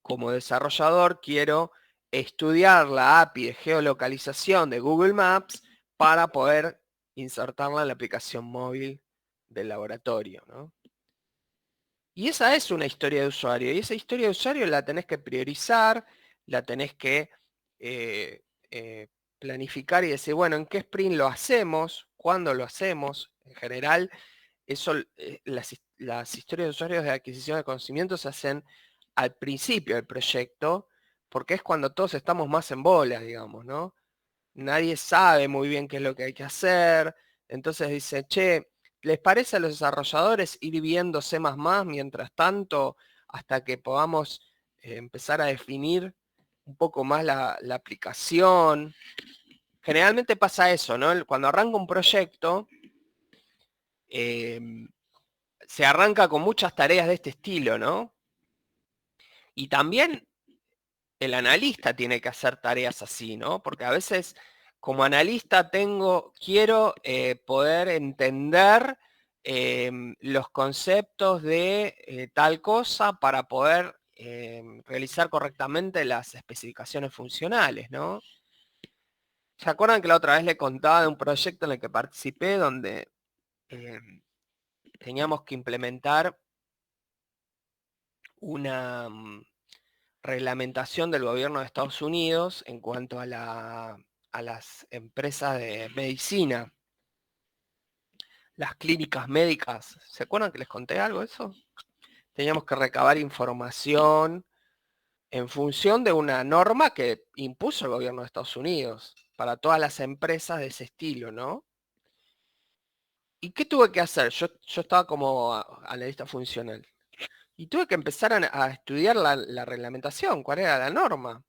Speaker 1: como desarrollador, quiero estudiar la API de geolocalización de Google Maps para poder insertarla en la aplicación móvil del laboratorio, ¿no? Y esa es una historia de usuario, y esa historia de usuario la tenés que priorizar, la tenés que eh, planificar y decir, bueno, ¿en qué sprint lo hacemos? ¿Cuándo lo hacemos? En general, eso, las historias de usuarios de adquisición de conocimiento se hacen al principio del proyecto, porque es cuando todos estamos más en bola, digamos, ¿no? Nadie sabe muy bien qué es lo que hay que hacer, entonces dice, che, ¿les parece a los desarrolladores ir viendo C++ mientras tanto hasta que podamos empezar a definir un poco más la aplicación? Generalmente pasa eso, ¿no? Cuando arranca un proyecto, se arranca con muchas tareas de este estilo, ¿no? Y también el analista tiene que hacer tareas así, ¿no? Porque a veces como analista quiero poder entender los conceptos de tal cosa para poder realizar correctamente las especificaciones funcionales, ¿no? ¿Se acuerdan que la otra vez le contaba de un proyecto en el que participé donde teníamos que implementar una reglamentación del gobierno de Estados Unidos en cuanto a las empresas de medicina, las clínicas médicas? ¿Se acuerdan que les conté algo de eso? Teníamos que recabar información en función de una norma que impuso el gobierno de Estados Unidos para todas las empresas de ese estilo, ¿no? ¿Y qué tuve que hacer? Yo estaba como analista funcional. Y tuve que empezar a estudiar la reglamentación, cuál era la norma,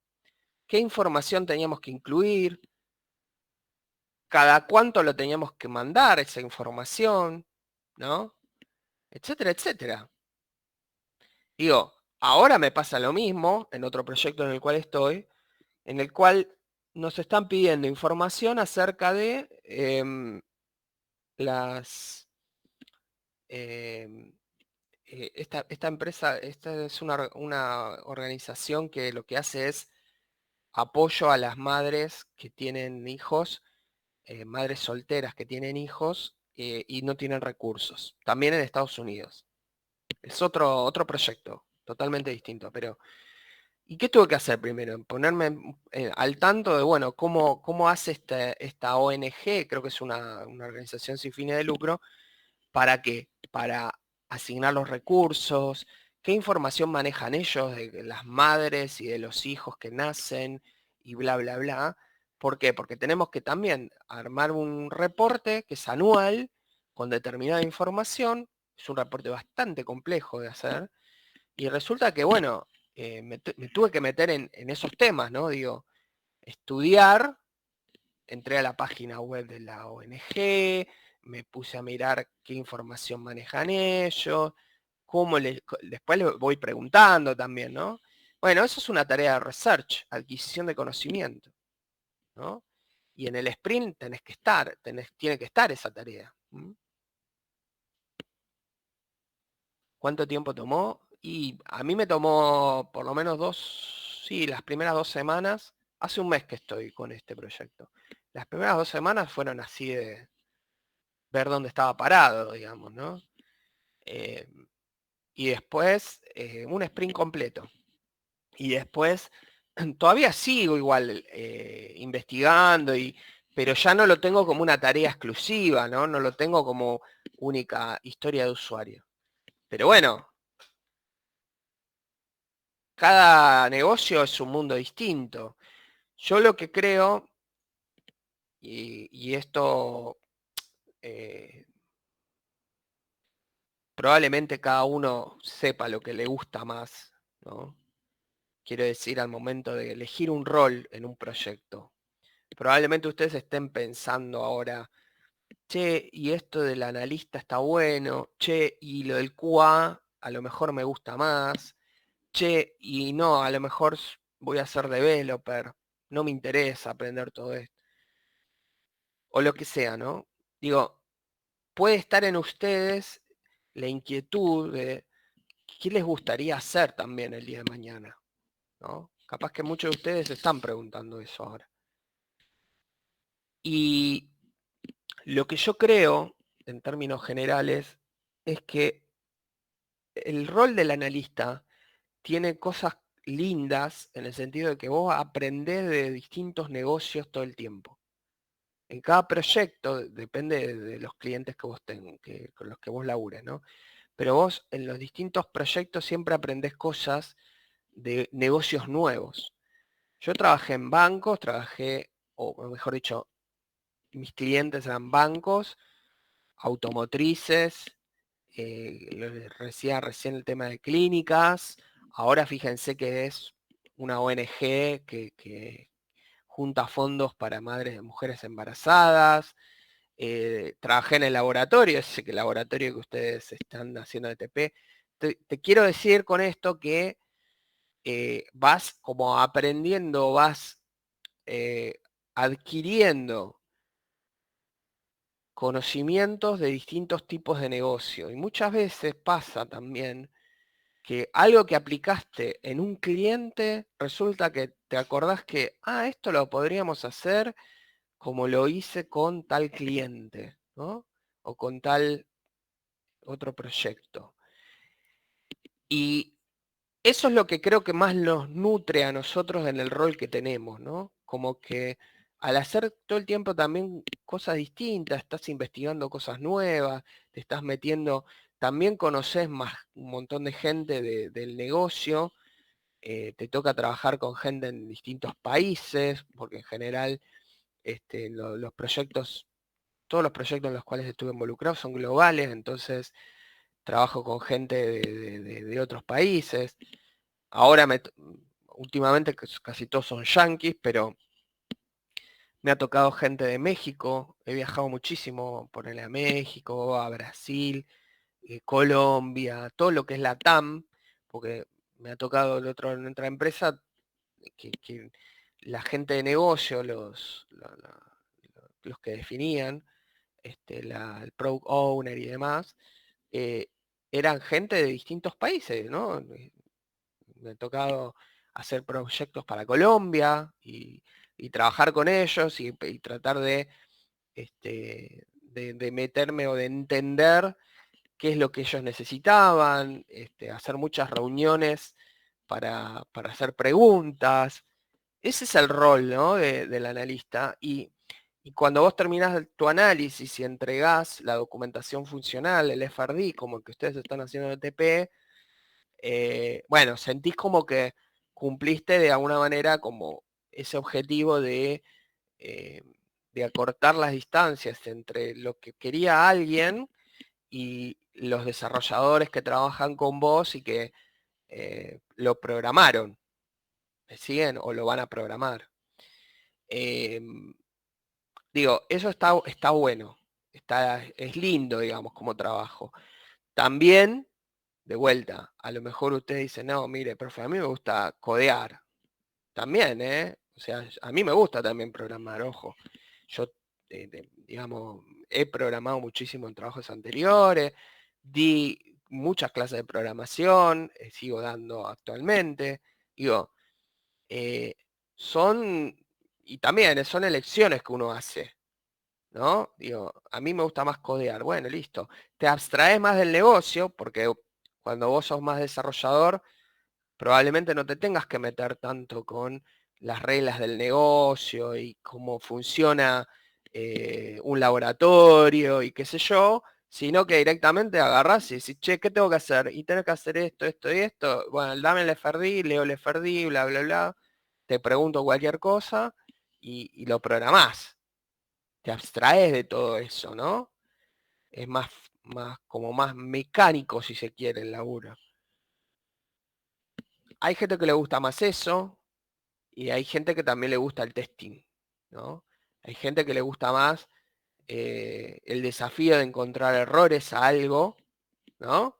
Speaker 1: qué información teníamos que incluir, cada cuánto lo teníamos que mandar esa información, ¿no? Etcétera, etcétera. Digo, ahora me pasa lo mismo en otro proyecto en el cual estoy, en el cual nos están pidiendo información acerca de las... em, esta empresa, esta es una organización que lo que hace es apoyo a las madres que tienen hijos, madres solteras que tienen hijos y no tienen recursos, también en Estados Unidos. Es otro proyecto, totalmente distinto, pero ¿y qué tuve que hacer primero? Ponerme al tanto de, bueno, cómo hace esta ONG, creo que es una organización sin fines de lucro, ¿para qué? Para asignar los recursos, qué información manejan ellos de las madres y de los hijos que nacen y bla, bla, bla. ¿Por qué? Porque tenemos que también armar un reporte que es anual con determinada información. Es un reporte bastante complejo de hacer. Y resulta que, bueno, me tuve que meter en esos temas, ¿no? Digo, estudiar, entré a la página web de la ONG, me puse a mirar qué información manejan ellos, después les voy preguntando también, ¿no? Bueno, eso es una tarea de research, adquisición de conocimiento, ¿no? Y en el sprint tenés que estar, tiene que estar esa tarea. ¿Cuánto tiempo tomó? Y a mí me tomó por lo menos sí, las primeras 2 semanas. Hace un mes que estoy con este proyecto. Las primeras 2 semanas fueron así de ver dónde estaba parado, digamos, ¿no? Eh, y después un sprint completo. Y después todavía sigo igual investigando, pero ya no lo tengo como una tarea exclusiva, ¿no? No lo tengo como única historia de usuario. Pero bueno, cada negocio es un mundo distinto. Yo lo que creo Y esto probablemente cada uno sepa lo que le gusta más, ¿no? Quiero decir, al momento de elegir un rol en un proyecto. Probablemente ustedes estén pensando ahora, che, y esto del analista está bueno, che, y lo del QA a lo mejor me gusta más, che, y no, a lo mejor voy a ser developer, no me interesa aprender todo esto, o lo que sea, ¿no? Digo, puede estar en ustedes la inquietud de qué les gustaría hacer también el día de mañana, ¿no? Capaz que muchos de ustedes se están preguntando eso ahora. Y lo que yo creo, en términos generales, es que el rol del analista tiene cosas lindas en el sentido de que vos aprendés de distintos negocios todo el tiempo. En cada proyecto, depende de los clientes que vos tengas, con los que vos labures, ¿no? Pero vos en los distintos proyectos siempre aprendés cosas de negocios nuevos. Yo trabajé en bancos, o mejor dicho, mis clientes eran bancos, automotrices, decía recién el tema de clínicas, ahora fíjense que es una ONG que junta fondos para madres de mujeres embarazadas. Trabajé en el laboratorio, ese que laboratorio que ustedes están haciendo de TP. Te quiero decir con esto que vas como aprendiendo, vas adquiriendo conocimientos de distintos tipos de negocio. Y muchas veces pasa también que algo que aplicaste en un cliente, resulta que te acordás que, esto lo podríamos hacer como lo hice con tal cliente, ¿no? O con tal otro proyecto. Y eso es lo que creo que más nos nutre a nosotros en el rol que tenemos, ¿no? Como que al hacer todo el tiempo también cosas distintas, estás investigando cosas nuevas, te estás metiendo, también conoces más un montón de gente del negocio, te toca trabajar con gente en distintos países, porque en general los proyectos, todos los proyectos en los cuales estuve involucrado son globales, entonces trabajo con gente de otros países. Ahora últimamente casi todos son yanquis, pero me ha tocado gente de México, he viajado muchísimo, ponerle a México, a Brasil, Colombia, todo lo que es la TAM, porque me ha tocado en otra empresa que la gente de negocio, los que definían, el product owner y demás, eh, eran gente de distintos países, ¿no? Me ha tocado hacer proyectos para Colombia y trabajar con ellos y tratar de meterme o de entender qué es lo que ellos necesitaban, hacer muchas reuniones para hacer preguntas. Ese es el rol, ¿no? del analista. Y cuando vos terminás tu análisis y entregás la documentación funcional, el FRD, como el que ustedes están haciendo en el TP, bueno, sentís como que cumpliste de alguna manera como ese objetivo eh, de acortar las distancias entre lo que quería alguien y los desarrolladores que trabajan con vos y que lo programaron, ¿me siguen? O lo van a programar. Digo, eso está bueno, es lindo, digamos, como trabajo. También, de vuelta, a lo mejor ustedes dicen, no, mire, profe, a mí me gusta codear. También, ¿eh? O sea, a mí me gusta también programar, ojo. Yo, digamos, he programado muchísimo en trabajos anteriores, di muchas clases de programación, sigo dando actualmente. Digo, eh, son, y también son elecciones que uno hace, ¿no? Digo, a mí me gusta más codear. Bueno, listo. Te abstraes más del negocio, porque cuando vos sos más desarrollador, probablemente no te tengas que meter tanto con las reglas del negocio y cómo funciona un laboratorio y qué sé yo, sino que directamente agarrás y decís, che, ¿qué tengo que hacer? Y tenés que hacer esto, esto y esto. Bueno, dame el FRD, leo el FRD, bla, bla, bla. Te pregunto cualquier cosa y lo programás. te abstraes de todo eso, ¿no? Es como más mecánico, si se quiere, el laburo. Hay gente que le gusta más eso, y hay gente que también le gusta el testing, ¿no? Hay gente que le gusta más el desafío de encontrar errores a algo, ¿no?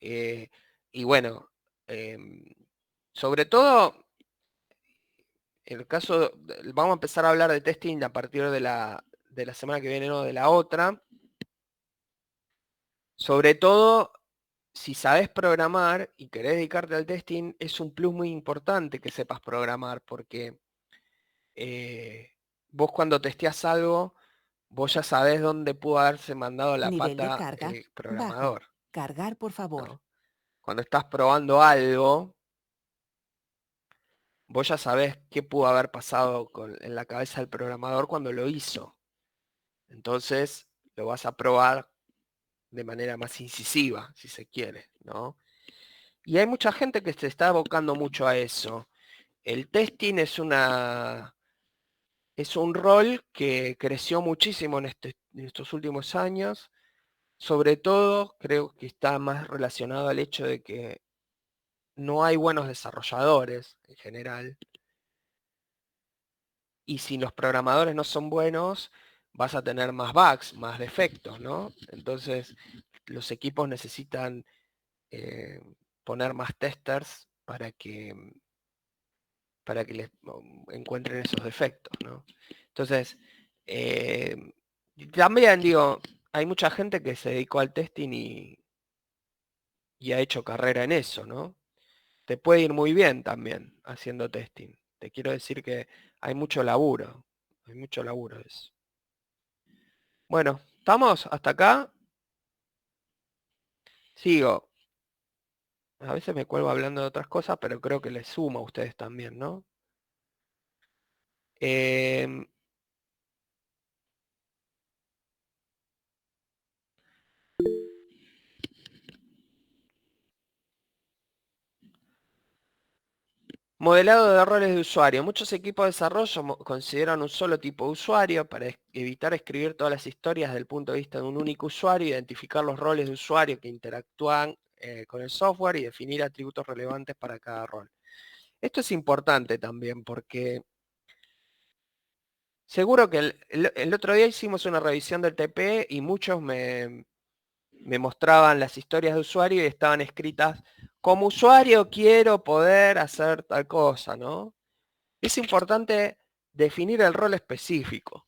Speaker 1: Y bueno, sobre todo, en el caso, vamos a empezar a hablar de testing a partir de la semana que viene, no de la otra. Sobre todo, si sabes programar y querés dedicarte al testing, es un plus muy importante que sepas programar, porque vos cuando testeás algo, vos ya sabés dónde pudo haberse mandado la
Speaker 2: Nivel de
Speaker 1: pata
Speaker 2: carga
Speaker 1: el
Speaker 2: bajo.
Speaker 1: programador,
Speaker 2: Cargar, por favor.
Speaker 1: ¿no? Cuando estás probando algo, vos ya sabés qué pudo haber pasado en la cabeza del programador cuando lo hizo. Entonces, lo vas a probar de manera más incisiva, si se quiere, ¿no? Y hay mucha gente que se está abocando mucho a eso. El testing es un rol que creció muchísimo en estos últimos años. Sobre todo, creo que está más relacionado al hecho de que no hay buenos desarrolladores en general. Y si los programadores no son buenos, vas a tener más bugs, más defectos, ¿no? Entonces, los equipos necesitan poner más testers para que les encuentren esos defectos, ¿no? Entonces, también digo, hay mucha gente que se dedicó al testing y ha hecho carrera en eso, ¿no? Te puede ir muy bien también haciendo testing. Te quiero decir que hay mucho laburo de eso. Bueno, ¿estamos hasta acá? Sigo. A veces me cuelgo hablando de otras cosas, pero creo que les sumo a ustedes también, ¿no? Em, Modelado de roles de usuario. Muchos equipos de desarrollo consideran un solo tipo de usuario para evitar escribir todas las historias desde el punto de vista de un único usuario, identificar los roles de usuario que interactúan con el software y definir atributos relevantes para cada rol. Esto es importante también porque seguro que el otro día hicimos una revisión del TP y muchos me mostraban las historias de usuario y estaban escritas, como usuario quiero poder hacer tal cosa, ¿no? Es importante definir el rol específico.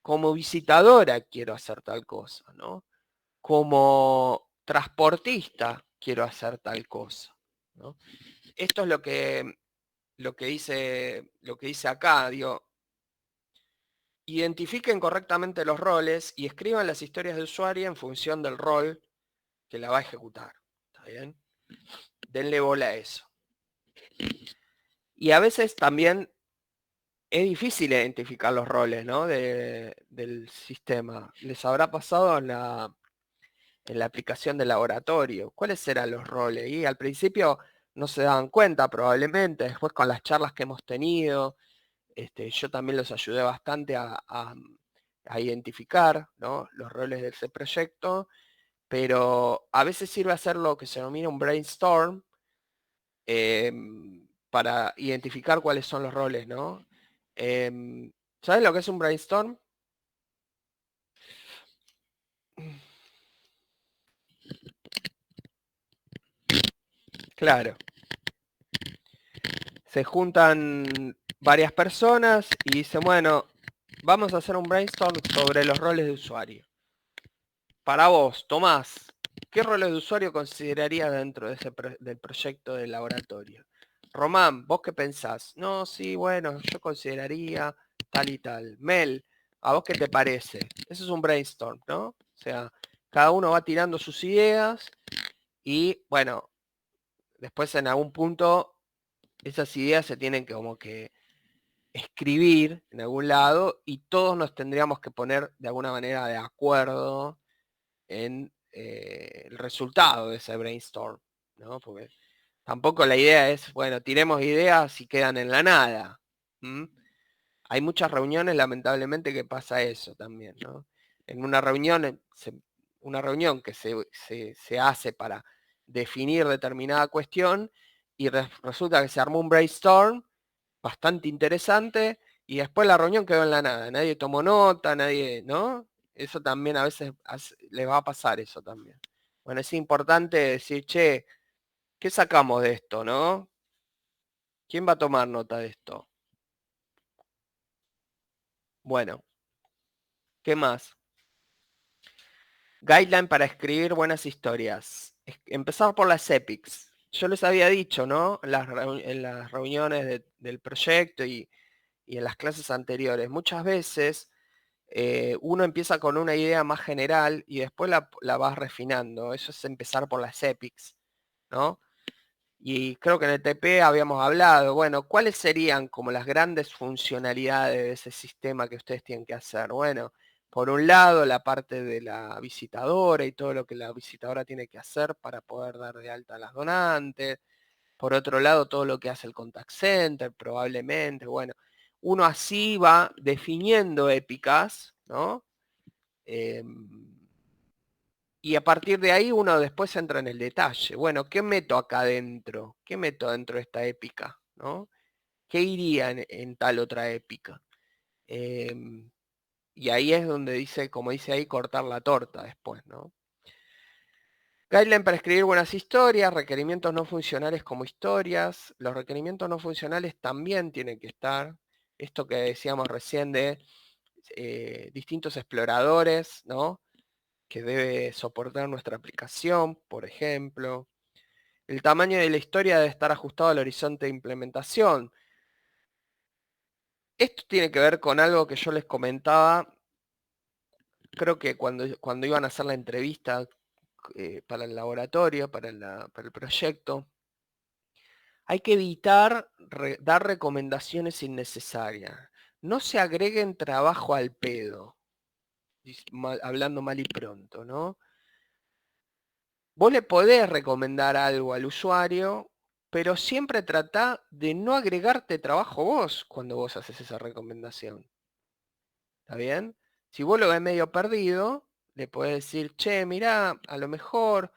Speaker 1: Como visitadora quiero hacer tal cosa, ¿no? Como transportista quiero hacer tal cosa, ¿no? Esto es lo que dice acá, digo, identifiquen correctamente los roles y escriban las historias de usuario en función del rol que la va a ejecutar. ¿Está bien? Denle bola a eso. Y a veces también es difícil identificar los roles, ¿no? Del sistema. Les habrá pasado en la aplicación de laboratorio. ¿Cuáles serán los roles? Y al principio no se daban cuenta probablemente. Después con las charlas que hemos tenido, yo también los ayudé bastante a identificar, ¿no? Los roles de ese proyecto. Pero a veces sirve hacer lo que se denomina un brainstorm para identificar cuáles son los roles, ¿no? ¿Sabes lo que es un brainstorm? Claro. Se juntan varias personas y dicen, bueno, vamos a hacer un brainstorm sobre los roles de usuario. Para vos, Tomás, ¿qué roles de usuario considerarías dentro del proyecto del laboratorio? Román, ¿vos qué pensás? No, sí, bueno, yo consideraría tal y tal. Mel, ¿a vos qué te parece? Eso es un brainstorm, ¿no? O sea, cada uno va tirando sus ideas y, bueno, después en algún punto esas ideas se tienen que como que escribir en algún lado y todos nos tendríamos que poner de alguna manera de acuerdo en el resultado de ese brainstorm, ¿no? Porque tampoco la idea es, bueno, tiremos ideas y quedan en la nada. Hay muchas reuniones, lamentablemente, que pasa eso también, ¿no? En una reunión, una reunión que se hace para definir determinada cuestión y resulta que se armó un brainstorm bastante interesante y después la reunión quedó en la nada. Nadie tomó nota, nadie, ¿no? Eso también a veces les va a pasar eso también. Bueno, es importante decir, che, ¿qué sacamos de esto, no? ¿Quién va a tomar nota de esto? Bueno, ¿qué más? Guideline para escribir buenas historias. Empezar por las epics. Yo les había dicho, ¿no? En las reuniones del proyecto y en las clases anteriores. Muchas veces uno empieza con una idea más general y después la vas refinando. Eso es empezar por las epics, ¿no? Y creo que en el TP habíamos hablado, bueno, ¿cuáles serían como las grandes funcionalidades de ese sistema que ustedes tienen que hacer? Bueno, por un lado, la parte de la visitadora y todo lo que la visitadora tiene que hacer para poder dar de alta a las donantes. Por otro lado, todo lo que hace el contact center, probablemente. Bueno, uno así va definiendo épicas, ¿no? Y a partir de ahí uno después entra en el detalle. Bueno, ¿qué meto acá adentro? ¿Qué meto dentro de esta épica? ¿No? ¿Qué iría en tal otra épica? Y ahí es donde dice, como dice ahí, cortar la torta después, ¿no? Guideline para escribir buenas historias, requerimientos no funcionales como historias. Los requerimientos no funcionales también tienen que estar. Esto que decíamos recién de distintos exploradores, ¿no? Que debe soportar nuestra aplicación, por ejemplo. El tamaño de la historia debe estar ajustado al horizonte de implementación. Esto tiene que ver con algo que yo les comentaba, creo que cuando iban a hacer la entrevista para el laboratorio, para el proyecto. Hay que evitar dar recomendaciones innecesarias. No se agreguen trabajo al pedo, hablando mal y pronto, ¿no? Vos le podés recomendar algo al usuario, pero siempre tratá de no agregarte trabajo vos cuando vos haces esa recomendación. ¿Está bien? Si vos lo ves medio perdido, le podés decir, che, mirá, a lo mejor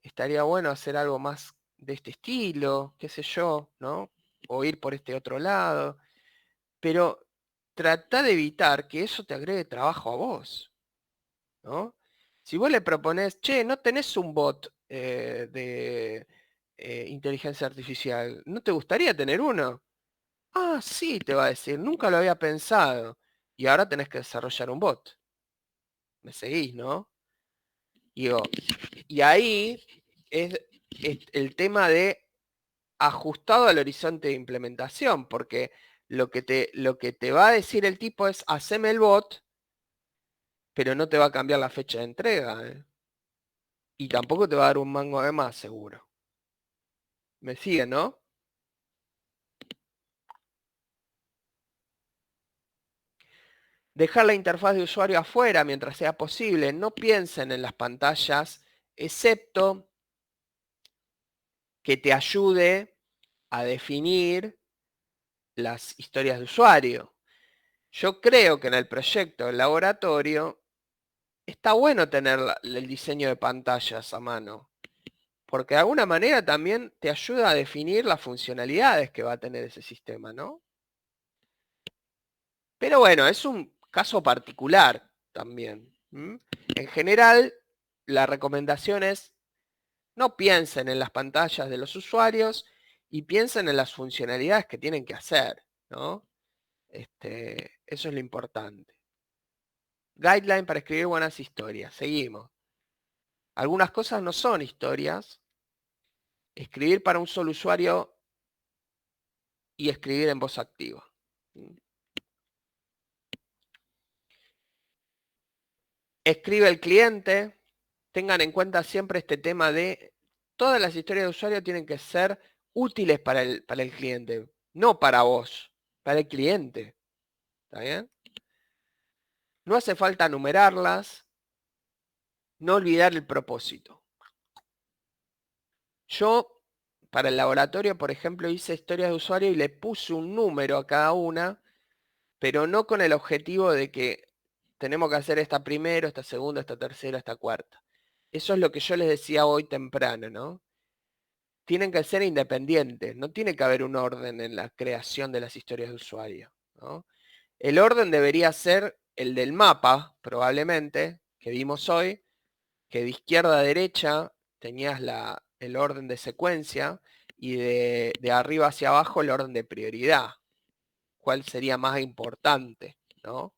Speaker 1: estaría bueno hacer algo más de este estilo, qué sé yo, ¿no? O ir por este otro lado. Pero trata de evitar que eso te agregue trabajo a vos, ¿no? Si vos le proponés, che, no tenés un bot de inteligencia artificial, ¿no te gustaría tener uno? Ah, sí, te va a decir, nunca lo había pensado. Y ahora tenés que desarrollar un bot. ¿Me seguís, no? Digo, y ahí es el tema de ajustado al horizonte de implementación, porque lo que te va a decir el tipo es, haceme el bot, pero no te va a cambiar la fecha de entrega, ¿eh? Y tampoco te va a dar un mango de más, seguro. ¿Me siguen, no? Dejar la interfaz de usuario afuera mientras sea posible. No piensen en las pantallas, excepto que te ayude a definir las historias de usuario. Yo creo que en el proyecto del laboratorio está bueno tener el diseño de pantallas a mano, porque de alguna manera también te ayuda a definir las funcionalidades que va a tener ese sistema, ¿no? Pero bueno, es un caso particular también. En general, la recomendación es no piensen en las pantallas de los usuarios y piensen en las funcionalidades que tienen que hacer, ¿no? Eso es lo importante. Guideline para escribir buenas historias. Seguimos. Algunas cosas no son historias. Escribir para un solo usuario y escribir en voz activa. Escribe el cliente. Tengan en cuenta siempre este tema de todas las historias de usuario tienen que ser útiles para el cliente, no para vos, para el cliente. ¿Está bien? No hace falta numerarlas, no olvidar el propósito. Yo, para el laboratorio, por ejemplo, hice historias de usuario y le puse un número a cada una pero no con el objetivo de que tenemos que hacer esta primero, esta segunda, esta tercera, esta cuarta. Eso es lo que yo les decía hoy temprano, ¿no? Tienen que ser independientes, no tiene que haber un orden en la creación de las historias de usuario, ¿no? El orden debería ser el del mapa, probablemente, que vimos hoy, que de izquierda a derecha tenías el orden de secuencia y de arriba hacia abajo el orden de prioridad. ¿Cuál sería más importante? ¿No?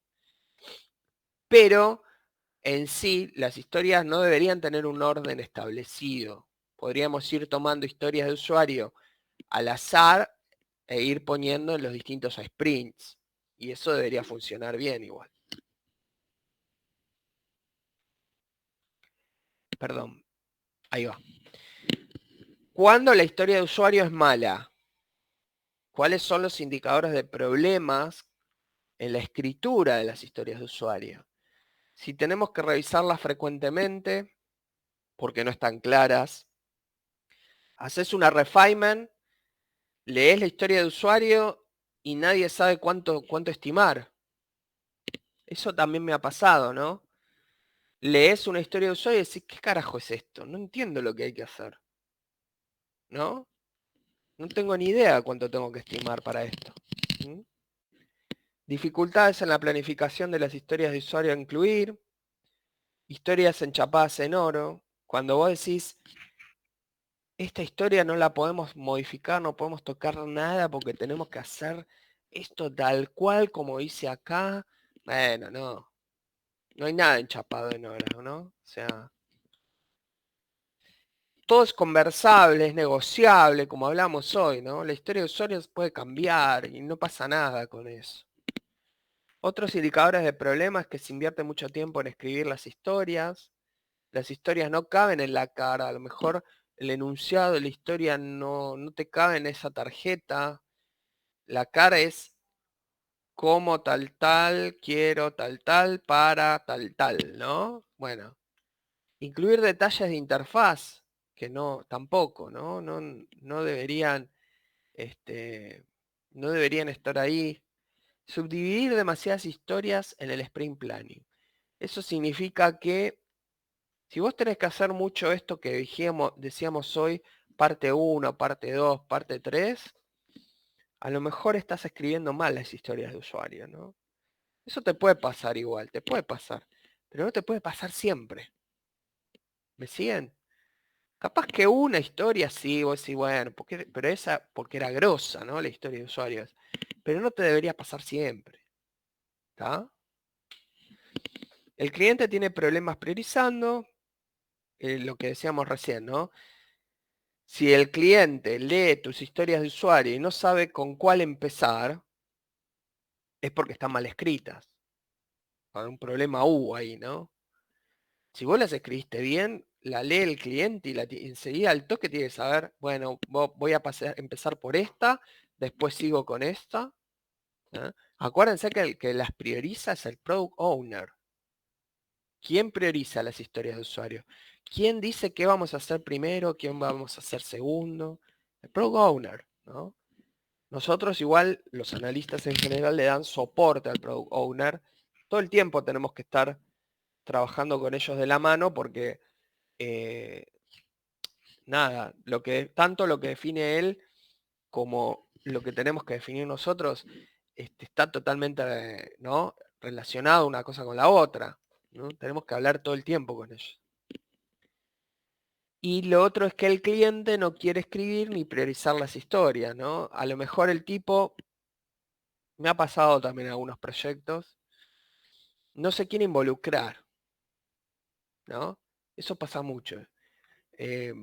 Speaker 1: Pero en sí, las historias no deberían tener un orden establecido. Podríamos ir tomando historias de usuario al azar e ir poniendo en los distintos sprints. Y eso debería funcionar bien igual. Perdón, ahí va. Cuando la historia de usuario es mala, ¿cuáles son los indicadores de problemas en la escritura de las historias de usuario? Si tenemos que revisarlas frecuentemente, porque no están claras, haces una refinement, lees la historia de usuario y nadie sabe cuánto estimar. Eso también me ha pasado, ¿no? Lees una historia de usuario y decís, ¿qué carajo es esto? No entiendo lo que hay que hacer. ¿No? No tengo ni idea cuánto tengo que estimar para esto. ¿Mm? Dificultades en la planificación de las historias de usuario a incluir. Historias enchapadas en oro. Cuando vos decís, esta historia no la podemos modificar, no podemos tocar nada porque tenemos que hacer esto tal cual como dice acá. Bueno, no. No hay nada enchapado en oro, ¿no? O sea, todo es conversable, es negociable, como hablamos hoy, ¿no? La historia de usuarios puede cambiar y no pasa nada con eso. Otros indicadores de problemas es que se invierte mucho tiempo en escribir las historias. Las historias no caben en la cara, a lo mejor el enunciado de la historia no te cabe en esa tarjeta. La cara es como tal tal, quiero tal tal, para tal tal, ¿no? Bueno, incluir detalles de interfaz, que no, tampoco, ¿no? No deberían, no deberían estar ahí. Subdividir demasiadas historias en el sprint planning. Eso significa que si vos tenés que hacer mucho esto que decíamos hoy, parte 1, parte 2, parte 3, a lo mejor estás escribiendo mal las historias de usuario, ¿no? Eso te puede pasar igual, te puede pasar, pero no te puede pasar siempre. ¿Me siguen? Capaz que una historia sí, vos decís, bueno, pero esa porque era grosa, ¿no? La historia de usuarios. Pero no te debería pasar siempre. ¿Está? El cliente tiene problemas priorizando, lo que decíamos recién, ¿no? Si el cliente lee tus historias de usuario y no sabe con cuál empezar, es porque están mal escritas. Hay un problema hubo ahí, ¿no? Si vos las escribiste bien, la lee el cliente y enseguida al toque tiene que saber, bueno, voy a empezar por esta, después sigo con esta. ¿Eh? Acuérdense que el que las prioriza es el Product Owner. ¿Quién prioriza las historias de usuario? ¿Quién dice qué vamos a hacer primero, quién vamos a hacer segundo? El Product Owner, ¿no? Nosotros igual, los analistas en general, le dan soporte al Product Owner. Todo el tiempo tenemos que estar trabajando con ellos de la mano porque, nada, tanto lo que define él como lo que tenemos que definir nosotros está totalmente, ¿no? relacionado una cosa con la otra, ¿no? Tenemos que hablar todo el tiempo con ellos. Y lo otro es que el cliente no quiere escribir ni priorizar las historias, ¿no? A lo mejor el tipo, me ha pasado también en algunos proyectos, no se quiere involucrar, ¿no? Eso pasa mucho. Eh,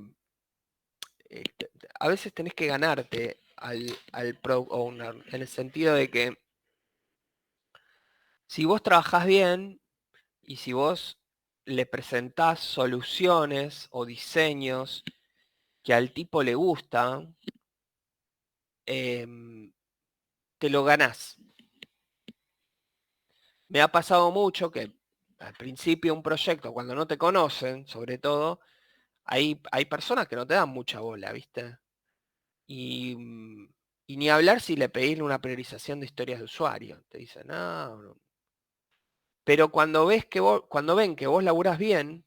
Speaker 1: a veces tenés que ganarte al Product Owner, en el sentido de que si vos trabajás bien y si vos le presentás soluciones o diseños que al tipo le gustan, te lo ganás. Me ha pasado mucho que al principio un proyecto, cuando no te conocen, sobre todo, hay personas que no te dan mucha bola, ¿viste? Y Y ni hablar si le pedís una priorización de historias de usuario. Te dicen, no, no. Pero cuando ven que vos laburás bien,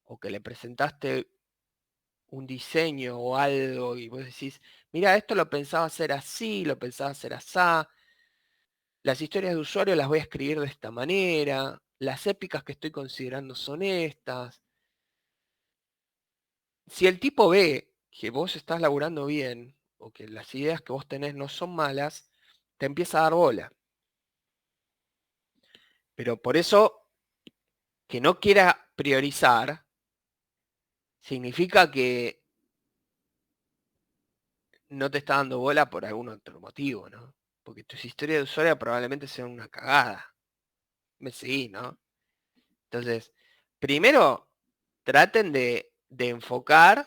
Speaker 1: o que le presentaste un diseño o algo, y vos decís, mira, esto lo pensaba hacer así, lo pensaba hacer asá, las historias de usuario las voy a escribir de esta manera, las épicas que estoy considerando son estas. Si el tipo ve que vos estás laburando bien, o que las ideas que vos tenés no son malas, te empieza a dar bola. Pero por eso, que no quiera priorizar, significa que no te está dando bola por algún otro motivo, ¿no? Porque tus historias de usuario probablemente sean una cagada. Me seguí, ¿no? Entonces, primero, traten de enfocar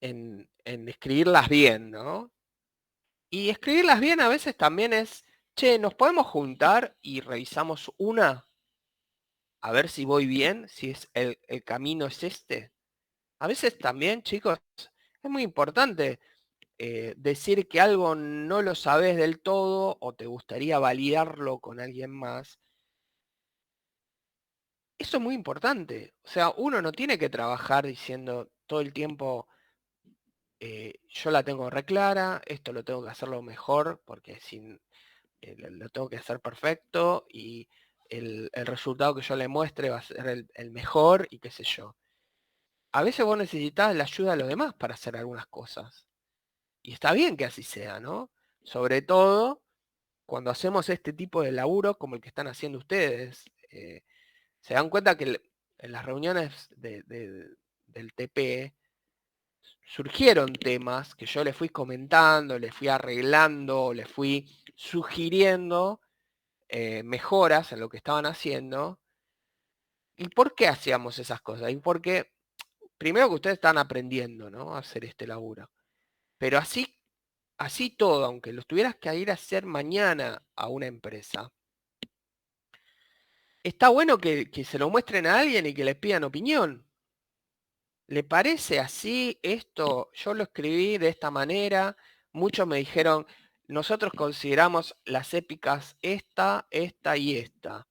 Speaker 1: en escribirlas bien, ¿no? Y escribirlas bien a veces también es, che, nos podemos juntar y revisamos una, a ver si voy bien, si es el camino es este. A veces también, chicos, es muy importante decir que algo no lo sabes del todo o te gustaría validarlo con alguien más. Eso es muy importante. O sea, uno no tiene que trabajar diciendo todo el tiempo, yo la tengo re clara, esto lo tengo que hacerlo mejor porque sin, lo tengo que hacer perfecto y el resultado que yo le muestre va a ser el mejor y qué sé yo. A veces vos necesitas la ayuda de los demás para hacer algunas cosas. Y está bien que así sea, ¿no? Sobre todo cuando hacemos este tipo de laburo como el que están haciendo ustedes. Se dan cuenta que en las reuniones del TP surgieron temas que yo les fui comentando, les fui arreglando, les fui sugiriendo mejoras en lo que estaban haciendo. ¿Y por qué hacíamos esas cosas? Y porque, primero que ustedes están aprendiendo, ¿no? A hacer este laburo. Pero así todo, aunque lo tuvieras que ir a hacer mañana a una empresa, está bueno que se lo muestren a alguien y que les pidan opinión. ¿Le parece así esto? Yo lo escribí de esta manera. Muchos me dijeron, nosotros consideramos las épicas esta y esta.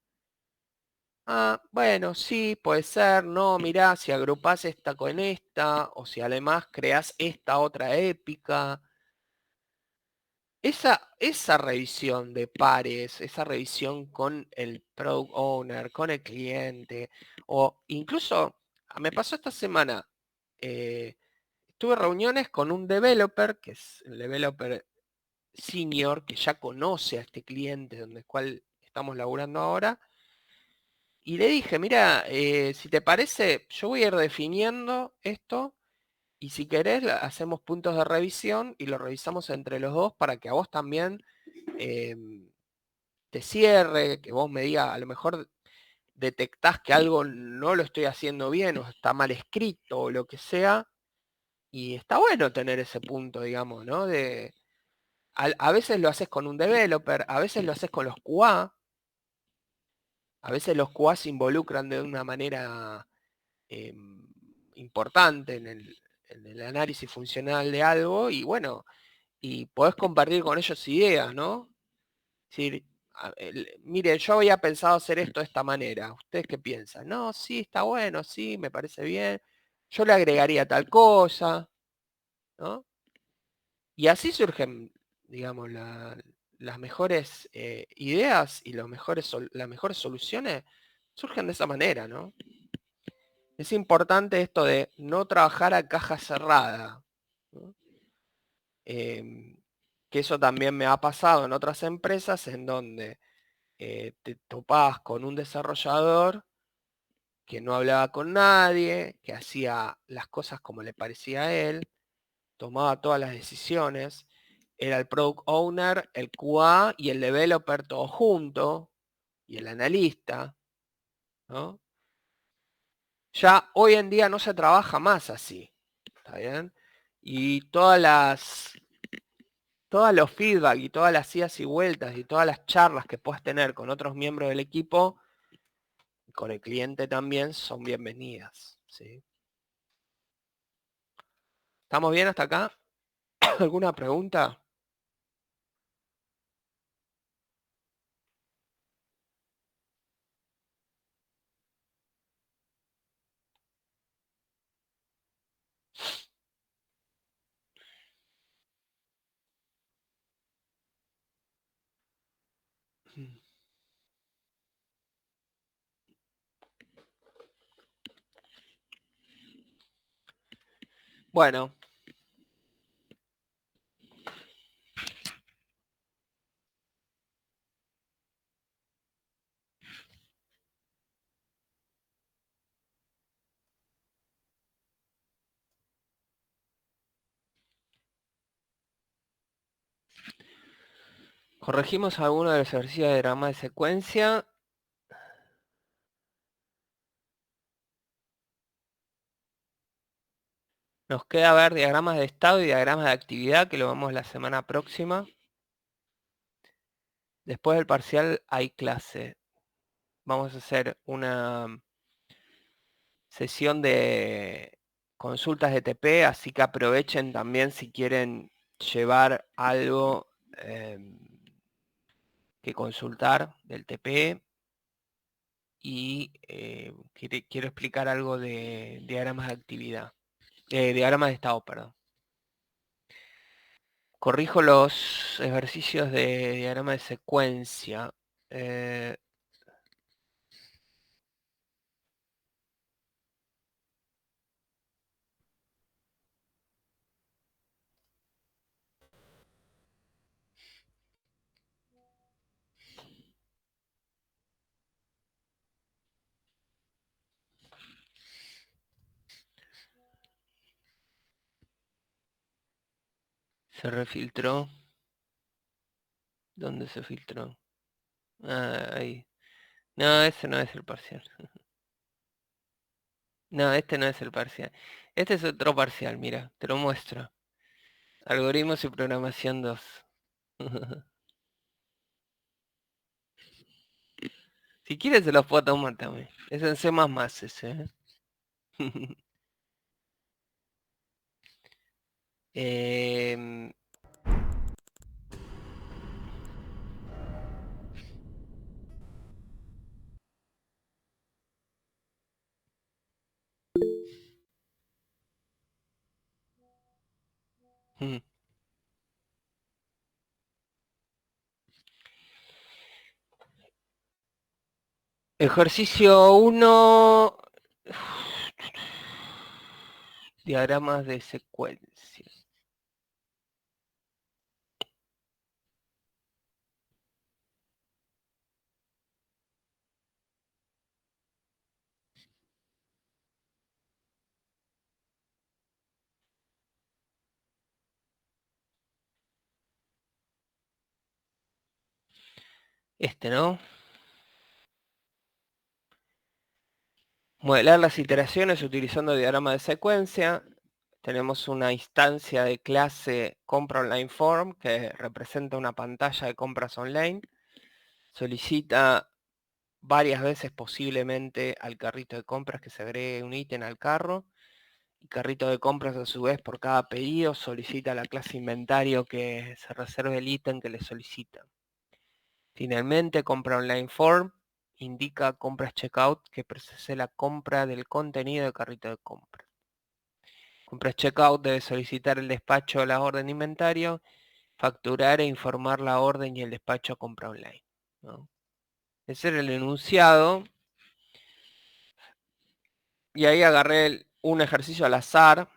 Speaker 1: Ah, bueno, sí, puede ser. No, mirá, si agrupás esta con esta, o si además creás esta otra épica. Esa revisión de pares, esa revisión con el product owner, con el cliente, o incluso, me pasó esta semana, eh, tuve reuniones con un developer, que es el developer senior, que ya conoce a este cliente donde cual estamos laburando ahora, y le dije, mira, si te parece, yo voy a ir definiendo esto, y si querés, hacemos puntos de revisión y lo revisamos entre los dos para que a vos también te cierre, que vos me digas, a lo mejor detectás que algo no lo estoy haciendo bien o está mal escrito o lo que sea. Y está bueno tener ese punto, digamos, ¿no? A veces lo haces con un developer, a veces lo haces con los QA, a veces los QA se involucran de una manera eh, importante en el análisis funcional de algo y bueno, y podés compartir con ellos ideas, ¿no? Es decir, mire, yo había pensado hacer esto de esta manera. ¿Ustedes qué piensan? No, sí, está bueno, sí, me parece bien. Yo le agregaría tal cosa, ¿no? Y así surgen, digamos, las mejores ideas y las mejores soluciones surgen de esa manera, ¿no? Es importante esto de no trabajar a caja cerrada, ¿no? Que eso también me ha pasado en otras empresas en donde te topabas con un desarrollador que no hablaba con nadie, que hacía las cosas como le parecía a él, tomaba todas las decisiones, era el product owner, el QA y el developer todo junto, y el analista, ¿no? Ya hoy en día no se trabaja más así, ¿está bien? Y todos los feedback y todas las idas y vueltas y todas las charlas que puedas tener con otros miembros del equipo, con el cliente también, son bienvenidas, ¿sí? ¿Estamos bien hasta acá? ¿Alguna pregunta? Bueno. Corregimos algunos de los ejercicios de diagrama de secuencia. Nos queda ver diagramas de estado y diagramas de actividad, que lo vemos la semana próxima. Después del parcial hay clase. Vamos a hacer una sesión de consultas de TP, así que aprovechen también si quieren llevar algo que consultar del TP. Y quiero explicar algo de diagramas de actividad, diagramas de estado, perdón. Corrijo los ejercicios de diagrama de secuencia. Se refiltró. ¿Dónde se filtró? Ah, ahí. No, ese no es el parcial. No, este no es el parcial. Este es otro parcial, mira, te lo muestro. Algoritmos y programación 2. Si quieres se los puedo tomar también. Es en C++ ese. Em, mm. Ejercicio 1. Diagramas de secuencia. Este, ¿no? Modelar las iteraciones utilizando diagrama de secuencia. Tenemos una instancia de clase compra online form que representa una pantalla de compras online. Solicita varias veces posiblemente al carrito de compras que se agregue un ítem al carro. Y carrito de compras a su vez por cada pedido solicita a la clase inventario que se reserve el ítem que le solicita. Finalmente, compra online form indica compras checkout que procese la compra del contenido del carrito de compra. Compras checkout debe solicitar el despacho de la orden de inventario, facturar e informar la orden y el despacho a compra online, ¿no? Ese era el enunciado. Y ahí agarré un ejercicio al azar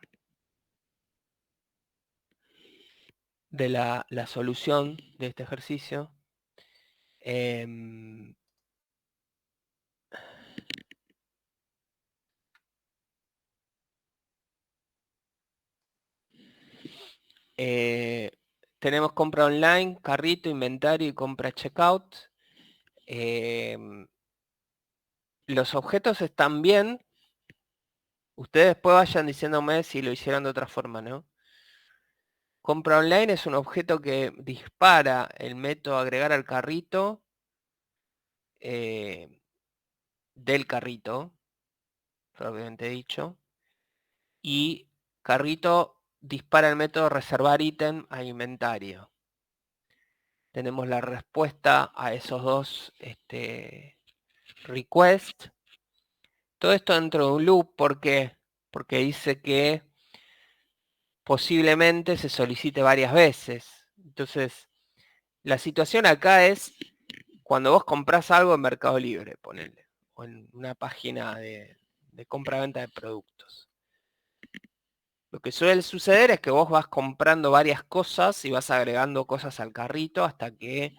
Speaker 1: de la solución de este ejercicio. Tenemos compra online, carrito, inventario y compra checkout. Los objetos están bien. Ustedes después vayan diciéndome si lo hicieron de otra forma, ¿no? Compra online es un objeto que dispara el método agregar al carrito del carrito, propiamente dicho. Y carrito dispara el método reservar ítem a inventario. Tenemos la respuesta a esos dos requests. Todo esto dentro de un loop, ¿por qué? Porque dice que posiblemente se solicite varias veces. Entonces, la situación acá es Cuando vos comprás algo en Mercado Libre, ponele, o en una página de compra-venta de productos. Lo que suele suceder es que vos vas comprando varias cosas y vas agregando cosas al carrito hasta que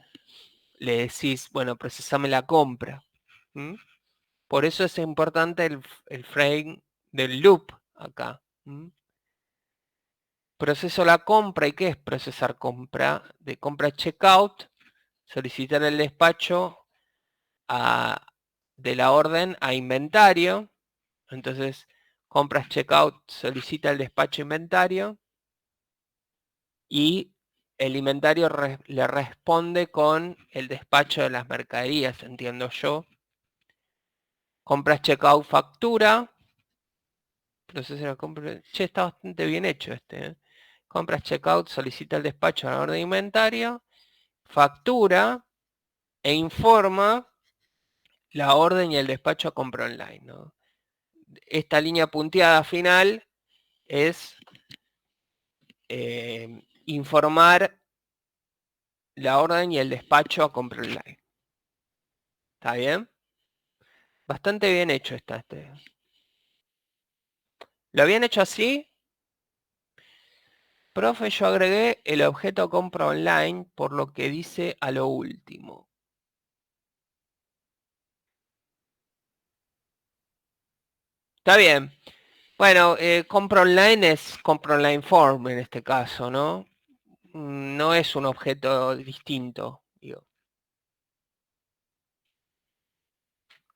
Speaker 1: le decís, bueno, procesame la compra. ¿Mm? Por eso es importante el frame del loop acá. ¿Mm? Proceso la compra. ¿Y qué es procesar compra? De compra checkout, solicitar el despacho de la orden a inventario. Entonces, compras checkout, solicita el despacho inventario y el inventario le responde con el despacho de las mercaderías, entiendo yo. Compras checkout factura. Proceso de la compra. Che, está bastante bien hecho este. Compras checkout, solicita el despacho a la orden de inventario, factura e informa la orden y el despacho a compra online, ¿no? Esta línea punteada final es informar la orden y el despacho a compra online. ¿Está bien? Bastante bien hecho está este. ¿Lo habían hecho así? Profe, yo agregué el objeto compra online por lo que dice a lo último. Está bien. Bueno, compra online es compra online form en este caso, ¿no? No es un objeto distinto, digo.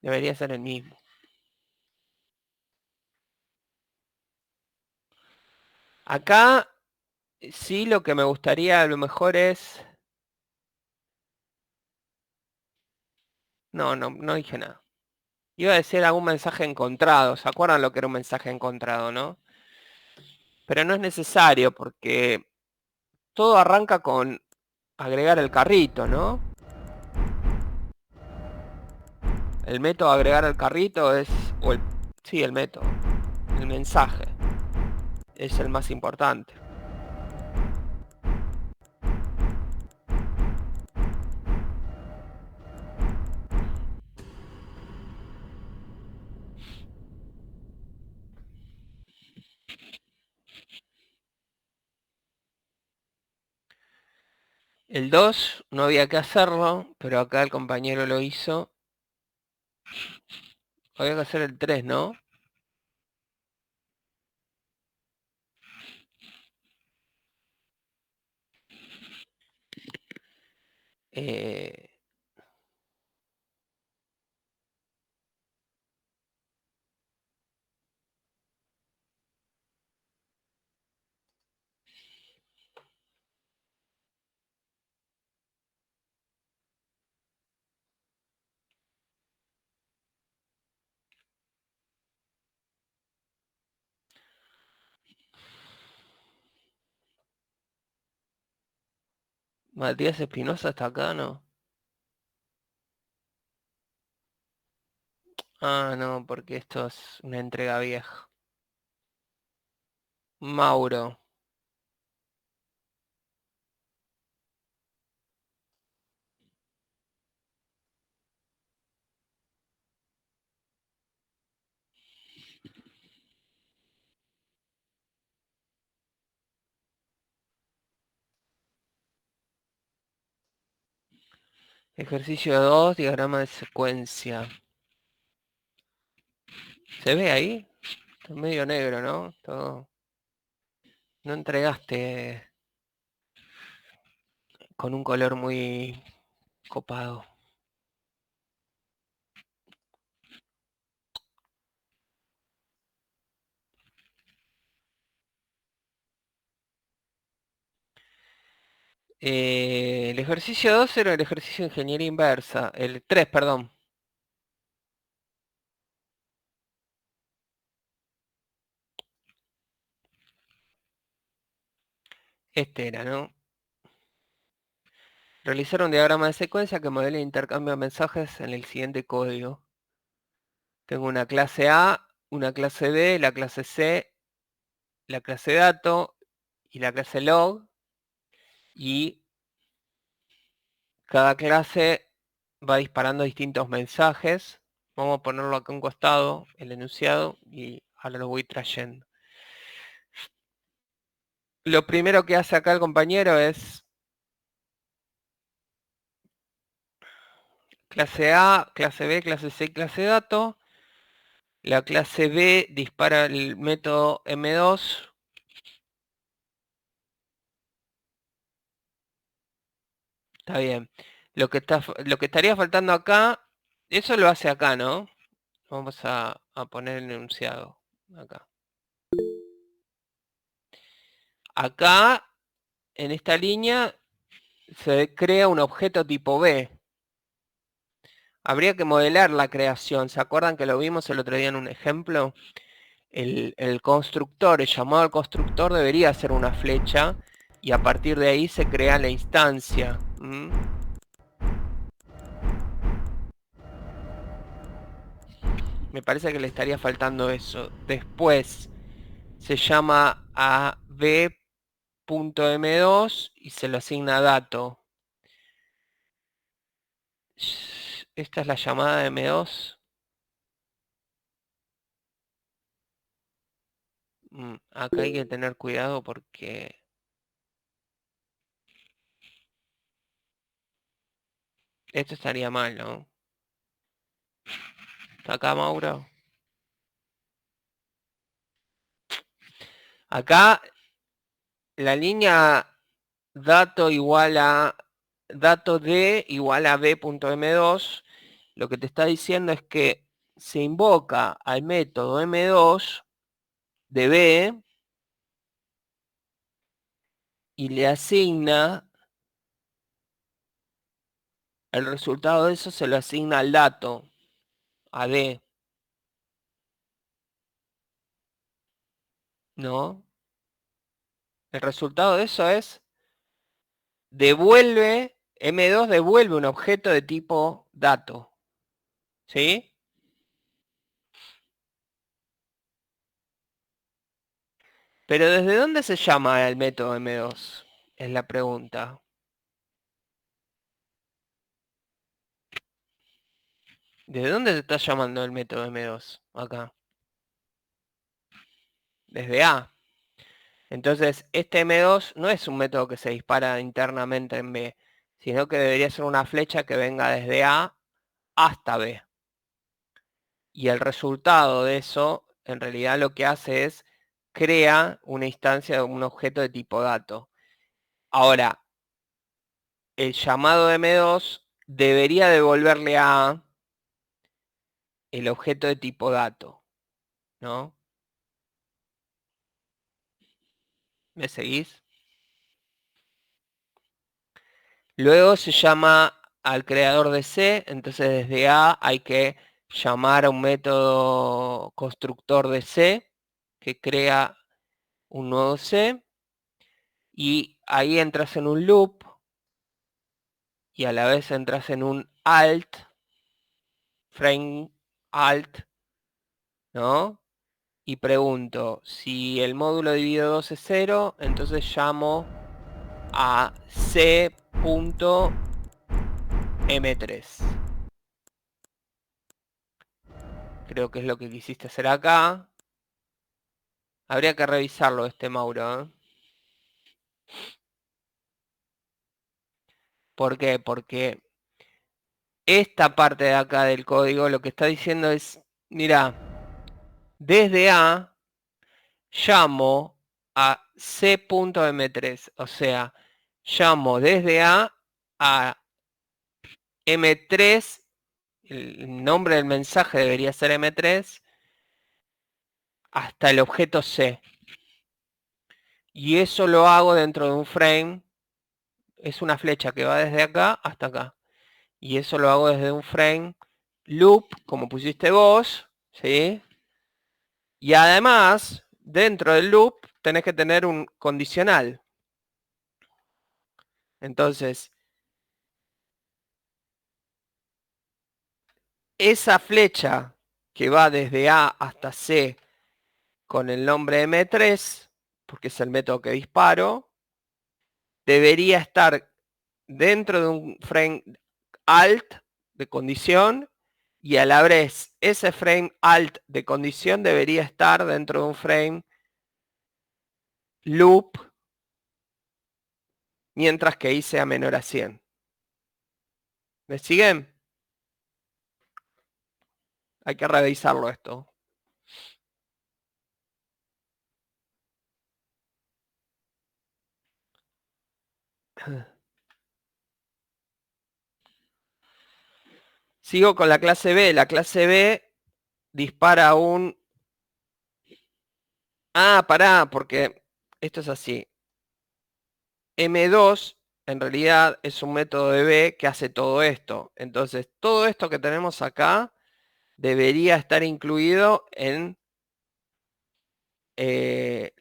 Speaker 1: Debería ser el mismo. Acá sí lo que me gustaría a lo mejor es... No dije nada. Iba a decir algún mensaje encontrado. ¿Se acuerdan lo que era un mensaje encontrado, no? Pero no es necesario porque todo arranca con agregar el carrito, ¿no? El método agregar al carrito es... sí, el método. El mensaje. Es el más importante. El 2 no había que hacerlo, pero acá el compañero lo hizo. Había que hacer el 3, ¿no? Eh, Matías Espinosa está acá, ¿no? Ah, no, porque esto es una entrega vieja. Mauro. Ejercicio 2, diagrama de secuencia. ¿Se ve ahí? Está medio negro, ¿no? Todo. No entregaste con un color muy copado. El ejercicio 2 era el ejercicio de ingeniería inversa. El 3, perdón. Este era, ¿no? Realizar un diagrama de secuencia que modele el intercambio de mensajes en el siguiente código. Tengo una clase A, una clase B, la clase C, la clase dato y la clase log. Y cada clase va disparando distintos mensajes. Vamos a ponerlo acá a un costado, el enunciado, y ahora lo voy trayendo. Lo primero que hace acá el compañero es clase A, clase B, clase C, clase dato. La clase B dispara el método M2. Está bien. Lo que estaría faltando acá, eso lo hace acá, ¿no? Vamos a poner el enunciado acá. Acá, en esta línea, se crea un objeto tipo B. Habría que modelar la creación. ¿Se acuerdan que lo vimos el otro día en un ejemplo? El constructor, el llamado al constructor debería ser una flecha y a partir de ahí se crea la instancia. Me parece que le estaría faltando eso. Después se llama a b.m2 y se lo asigna dato. Esta es la llamada de M2. Acá hay que tener cuidado porque esto estaría mal, ¿no? ¿Está acá, Mauro? Acá la línea dato igual a dato D igual a b.m2, lo que te está diciendo es que se invoca al método M2 de B y le asigna el resultado de eso, se lo asigna al dato, a D, ¿no? El resultado de eso es devuelve, M2 devuelve un objeto de tipo dato, ¿sí? Pero ¿desde dónde se llama el método M2? Es la pregunta. ¿Desde dónde se está llamando el método M2? Acá. Desde A. Entonces, este M2 no es un método que se dispara internamente en B, sino que debería ser una flecha que venga desde A hasta B. Y el resultado de eso, en realidad lo que hace es crea una instancia de un objeto de tipo dato. Ahora, el llamado de M2 debería devolverle a A el objeto de tipo dato, ¿no? ¿Me seguís? Luego se llama al creador de C, entonces desde A hay que llamar a un método constructor de C que crea un nuevo C y ahí entras en un loop y a la vez entras en un alt, frame alt, ¿no? Y pregunto, si el módulo dividido 2 es 0, entonces llamo a c.m3. Creo que es lo que quisiste hacer acá. Habría que revisarlo Mauro, ¿eh? ¿Por qué? Porque esta parte de acá del código lo que está diciendo es, mira, desde A llamo a c.m3, o sea, llamo desde a M3, el nombre del mensaje debería ser M3, hasta el objeto C. Y eso lo hago dentro de un frame, es una flecha que va desde acá hasta acá. Y eso lo hago desde un frame loop, como pusiste vos, ¿sí? Y además, dentro del loop, tenés que tener un condicional. Entonces, esa flecha que va desde A hasta C con el nombre M3, porque es el método que disparo, debería estar dentro de un frame alt de condición, y a la vez ese frame alt de condición debería estar dentro de un frame loop, mientras que i sea menor a 100. ¿Me siguen? Hay que revisarlo esto. Sigo con la clase B. La clase B dispara un... Ah, pará, porque esto es así. M2 en realidad es un método de B que hace todo esto. Entonces, todo esto que tenemos acá debería estar incluido en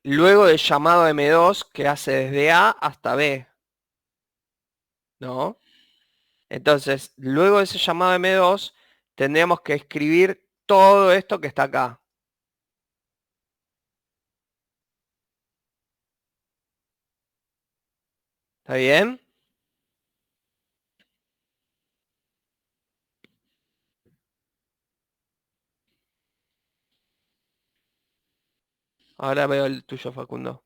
Speaker 1: luego del llamado M2 que hace desde A hasta B. ¿No? Entonces, luego de ese llamado M2, tendríamos que escribir todo esto que está acá. ¿Está bien? Ahora veo el tuyo, Facundo.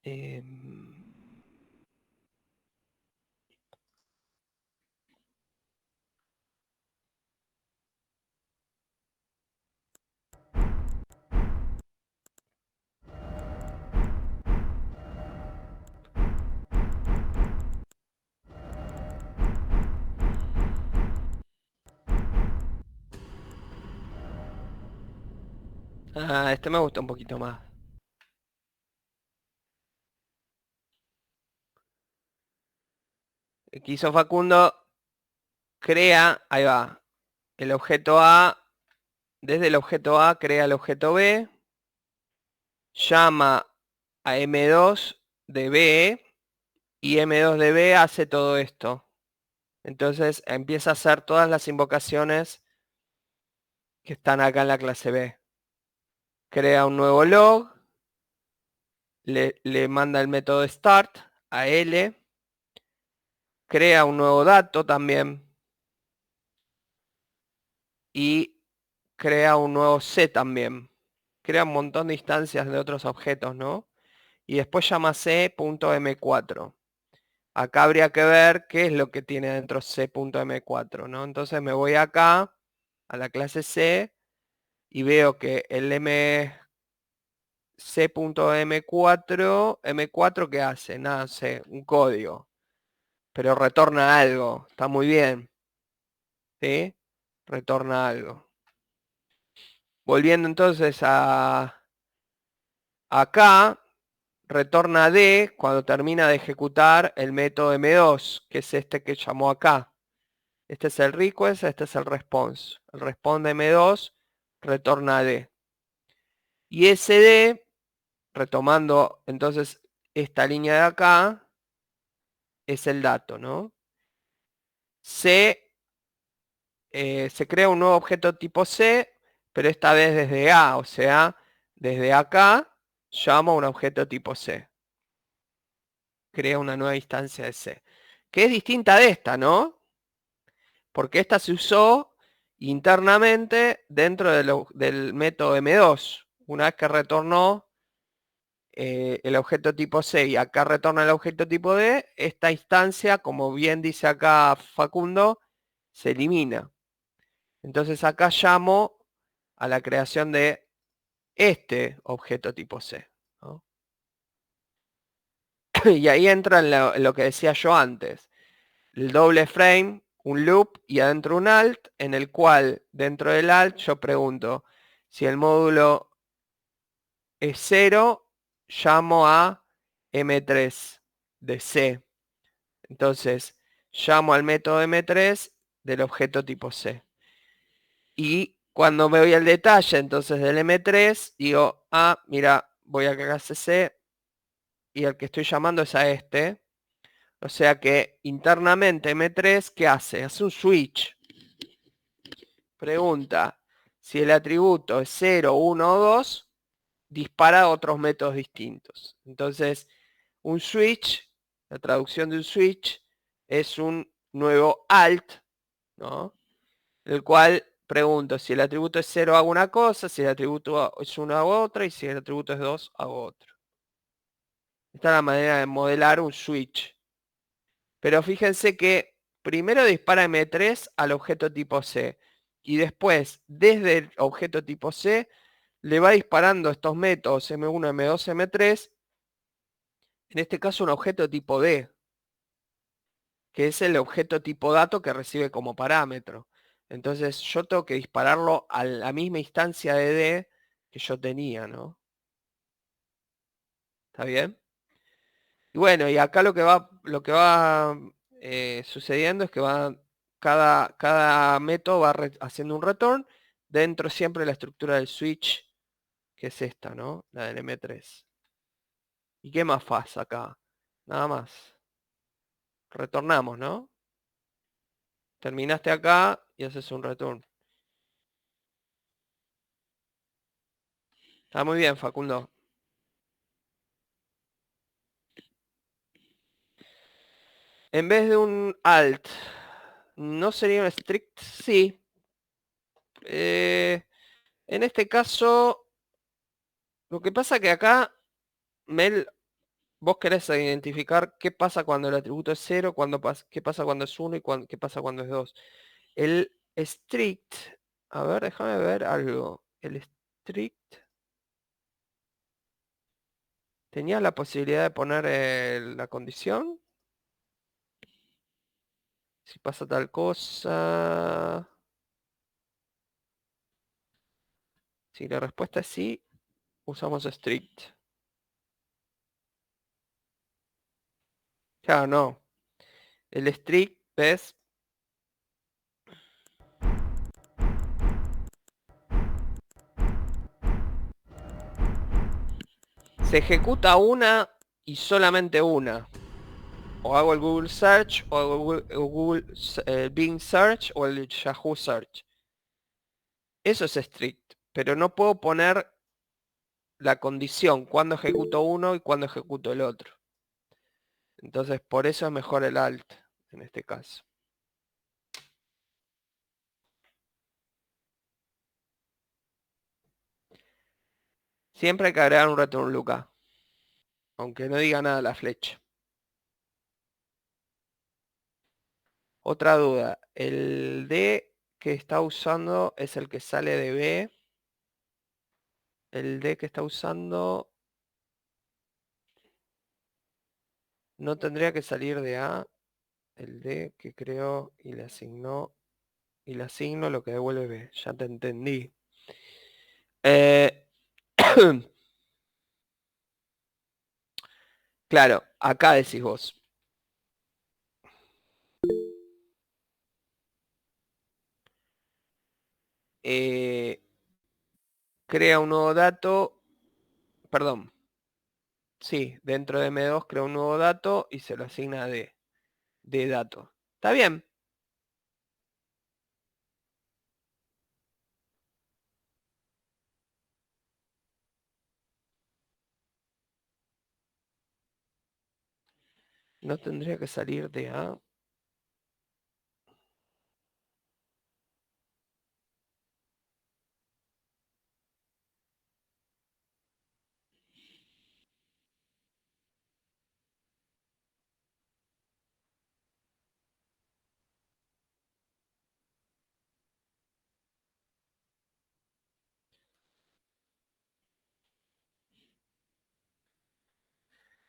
Speaker 1: Eh, este me gusta un poquito más. El que hizo Facundo crea, ahí va, el objeto A, desde el objeto A crea el objeto B, llama a M2 de B y M2 de B hace todo esto. Entonces empieza a hacer todas las invocaciones que están acá en la clase B. Crea un nuevo log, le manda el método start a L, crea un nuevo dato también y crea un nuevo C también. Crea un montón de instancias de otros objetos, ¿no? Y después llama C.M4. Acá habría que ver qué es lo que tiene dentro C.M4, ¿no? Entonces me voy acá a la clase C y veo que el C.M4, M4 ¿qué hace? Nada, sé, un código, pero retorna algo, está muy bien, ¿sí? Retorna algo. Volviendo entonces a acá, retorna D cuando termina de ejecutar el método M2, que es este que llamó acá. Este es el request, este es el response. El response de M2 retorna D. Y ese D, retomando entonces esta línea de acá, es el dato, ¿no? Se crea un nuevo objeto tipo C, pero esta vez desde A, o sea, desde acá llamo a un objeto tipo C. Crea una nueva instancia de C, que es distinta de esta, ¿no? Porque esta se usó internamente dentro del método M2. Una vez que retornó el objeto tipo C y acá retorna el objeto tipo D, esta instancia, como bien dice acá Facundo, se elimina. Entonces acá llamo a la creación de este objeto tipo C, ¿no? Y ahí entra en lo que decía yo antes. El doble frame, un loop y adentro un alt, en el cual dentro del alt yo pregunto si el módulo es 0, llamo a M3 de C. Entonces, llamo al método M3 del objeto tipo C. Y cuando me voy al detalle, entonces del M3, digo, mira, voy a que haga CC y el que estoy llamando es a este. O sea que internamente M3, ¿qué hace? Hace un switch. Pregunta, si el atributo es 0, 1 o 2, dispara otros métodos distintos. Entonces, un switch, la traducción de un switch, es un nuevo alt, ¿no? El cual pregunto, si el atributo es 0 hago una cosa, si el atributo es 1 hago otra, y si el atributo es 2 hago otro. Esta es la manera de modelar un switch. Pero fíjense que primero dispara M3 al objeto tipo C. Y después, desde el objeto tipo C, le va disparando estos métodos M1, M2, M3. En este caso un objeto tipo D, que es el objeto tipo dato que recibe como parámetro. Entonces yo tengo que dispararlo a la misma instancia de D que yo tenía, ¿no? ¿Está bien? Y bueno, y acá lo que va sucediendo es que cada método va haciendo un return dentro siempre de la estructura del switch, que es esta, ¿no? La del M3. ¿Y qué más pasa acá? Nada más. Retornamos, ¿no? Terminaste acá y haces un return. Está muy bien, Facundo. En vez de un alt, ¿no sería un strict? Sí. En este caso, lo que pasa que acá, Mel, vos querés identificar qué pasa cuando el atributo es 0, qué pasa cuando es 1 y qué pasa cuando es 2. El strict, a ver, déjame ver algo. El strict tenía la posibilidad de poner la condición. Si pasa tal cosa. Si la respuesta es sí, usamos strict. Claro, no. El strict, ¿ves? Se ejecuta una y solamente una. O hago el Google Search, o hago el Bing Search, o el Yahoo Search. Eso es strict, pero no puedo poner la condición cuando ejecuto uno y cuando ejecuto el otro. Entonces, por eso es mejor el alt en este caso. Siempre hay que agregar un return look, aunque no diga nada la flecha. Otra duda, el D que está usando es el que sale de B. El D que está usando no tendría que salir de A. El D que creó y le asignó y le asigno lo que devuelve B. Ya te entendí. Eh, claro, acá decís vos. Eh, crea un nuevo dato. Perdón. Sí, dentro de M2 crea un nuevo dato y se lo asigna de dato. ¿Está bien? No tendría que salir de A.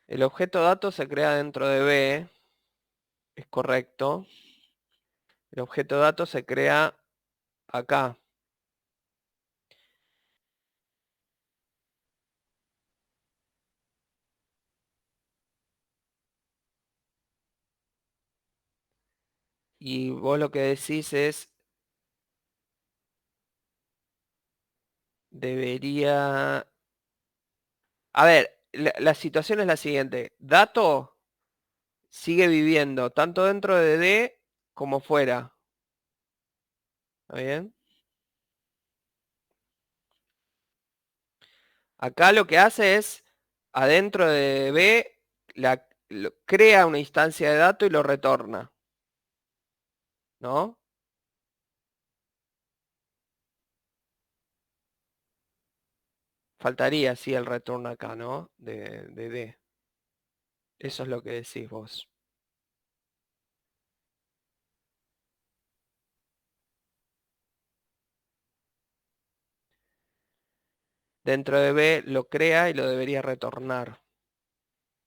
Speaker 1: El objeto dato se crea dentro de B. Es correcto. El objeto dato se crea acá. Y vos lo que decís es, debería... A ver, la situación es la siguiente. Dato sigue viviendo tanto dentro de D como fuera. ¿Está bien? Acá lo que hace es, adentro de B, crea una instancia de dato y lo retorna. ¿No? Faltaría, sí, el retorno acá, ¿no? De D. Eso es lo que decís vos. Dentro de B lo crea y lo debería retornar.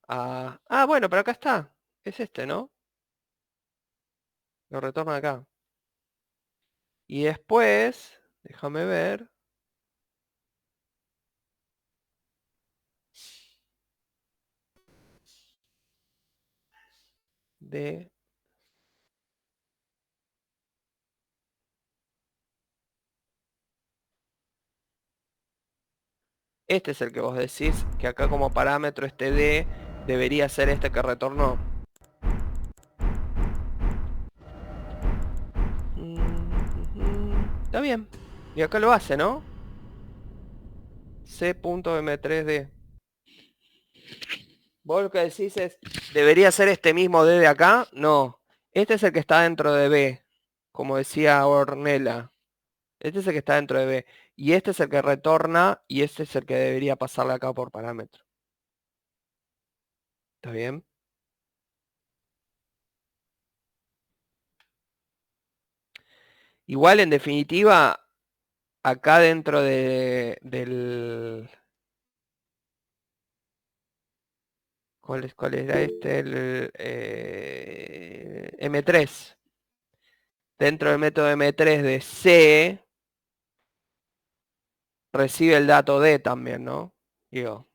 Speaker 1: Bueno, pero acá está. Es este, ¿no? Lo retorna acá. Y después, déjame ver. D. Este es el que vos decís que acá como parámetro este D debería ser este que retornó. Está bien. Y acá lo hace, ¿no? C.m3D. Vos lo que decís es, ¿debería ser este mismo D de acá? No. Este es el que está dentro de B, como decía Ornella. Este es el que está dentro de B. Y este es el que retorna y este es el que debería pasarle acá por parámetro. ¿Está bien? Igual, en definitiva, acá dentro del... ¿Cuál era este? El M3. Dentro del método M3 de C, recibe el dato D también, ¿no? Digo,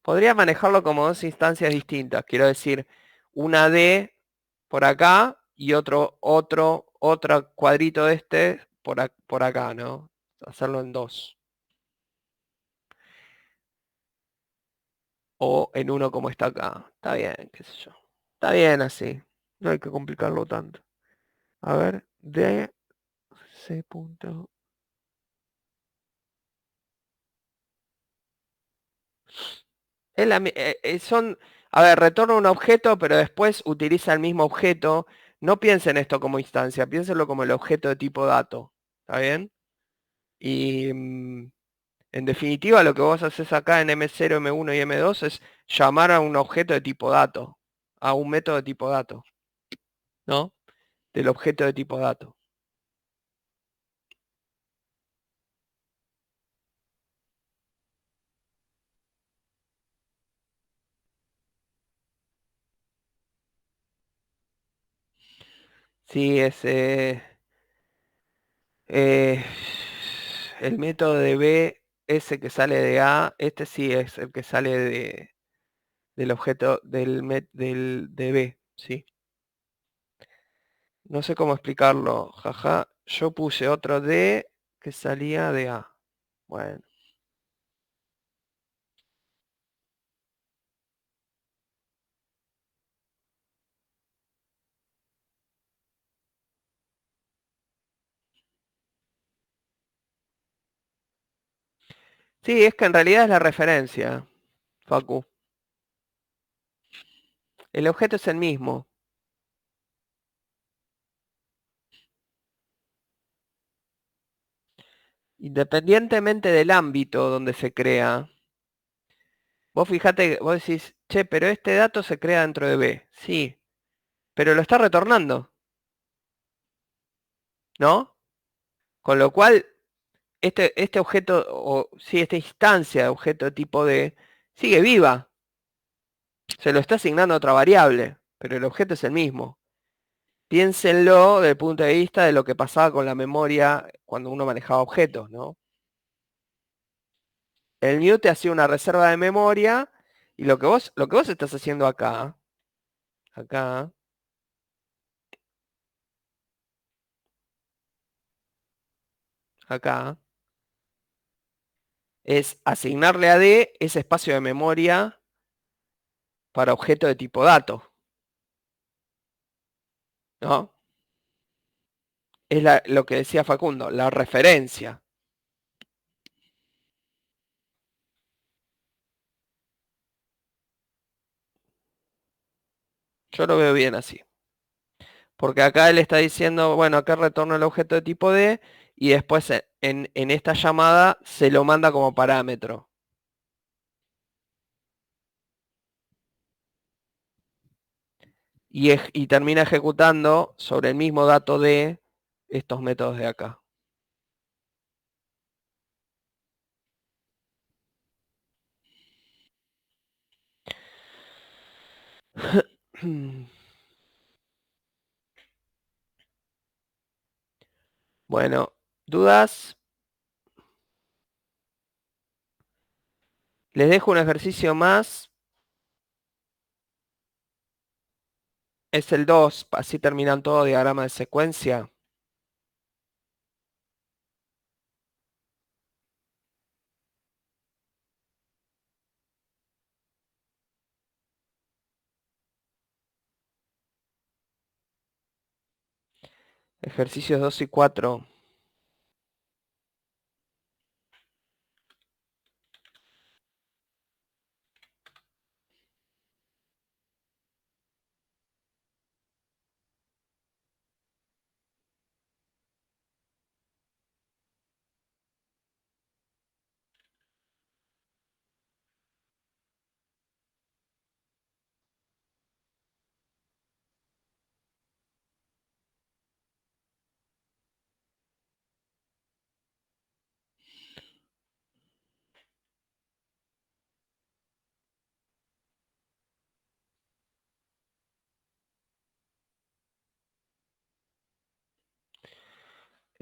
Speaker 1: podría manejarlo como dos instancias distintas. Quiero decir, una D por acá y otro cuadrito de este por acá, ¿no? Hacerlo en dos. O en uno como está acá. Está bien, qué sé yo. Está bien así. No hay que complicarlo tanto. A ver, D, C punto. Son, a ver, retorna un objeto, pero después utiliza el mismo objeto. No piensen esto como instancia, piénsenlo como el objeto de tipo dato. ¿Está bien? Y en definitiva lo que vos haces acá en M0, M1 y M2 es llamar a un objeto de tipo dato, a un método de tipo dato, ¿no? Del objeto de tipo dato. Sí, eh, el método de B, ese que sale de A, este sí es el que sale del objeto de B, ¿sí? No sé cómo explicarlo, jaja. Yo puse otro D que salía de A. Bueno. Sí, es que en realidad es la referencia, Facu. El objeto es el mismo. Independientemente del ámbito donde se crea. Vos fijate, vos decís, che, pero este dato se crea dentro de B. Sí, pero lo está retornando, ¿no? Con lo cual, este objeto, o sí, esta instancia de objeto tipo D, sigue viva. Se lo está asignando a otra variable, pero el objeto es el mismo. Piénsenlo desde el punto de vista de lo que pasaba con la memoria cuando uno manejaba objetos, ¿no? El new te hacía una reserva de memoria y lo que vos estás haciendo acá, acá, es asignarle a D ese espacio de memoria para objeto de tipo dato, ¿no? Es lo que decía Facundo, la referencia. Yo lo veo bien así. Porque acá él está diciendo, bueno, acá retorno el objeto de tipo D y después en esta llamada se lo manda como parámetro. Y termina ejecutando sobre el mismo dato D estos métodos de acá. Bueno, ¿dudas? Les dejo un ejercicio más. Es el 2, así terminan todo diagrama de secuencia. Ejercicios 2 y 4.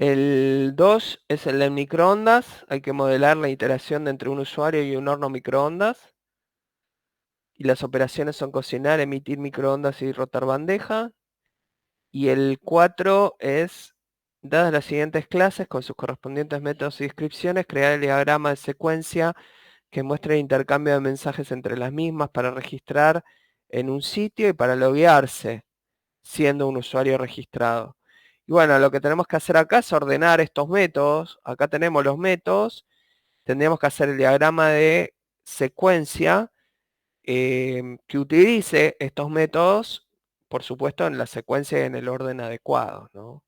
Speaker 1: El 2 es el de microondas. Hay que modelar la interacción entre un usuario y un horno microondas. Y las operaciones son cocinar, emitir microondas y rotar bandeja. Y el 4 es, dadas las siguientes clases con sus correspondientes métodos y descripciones, crear el diagrama de secuencia que muestre el intercambio de mensajes entre las mismas para registrar en un sitio y para loguearse, siendo un usuario registrado. Y bueno, lo que tenemos que hacer acá es ordenar estos métodos. Acá tenemos los métodos. Tendríamos que hacer el diagrama de secuencia que utilice estos métodos, por supuesto, en la secuencia y en el orden adecuado, ¿no?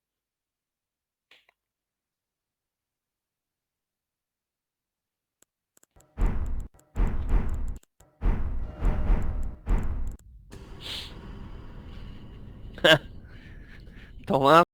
Speaker 1: Toma.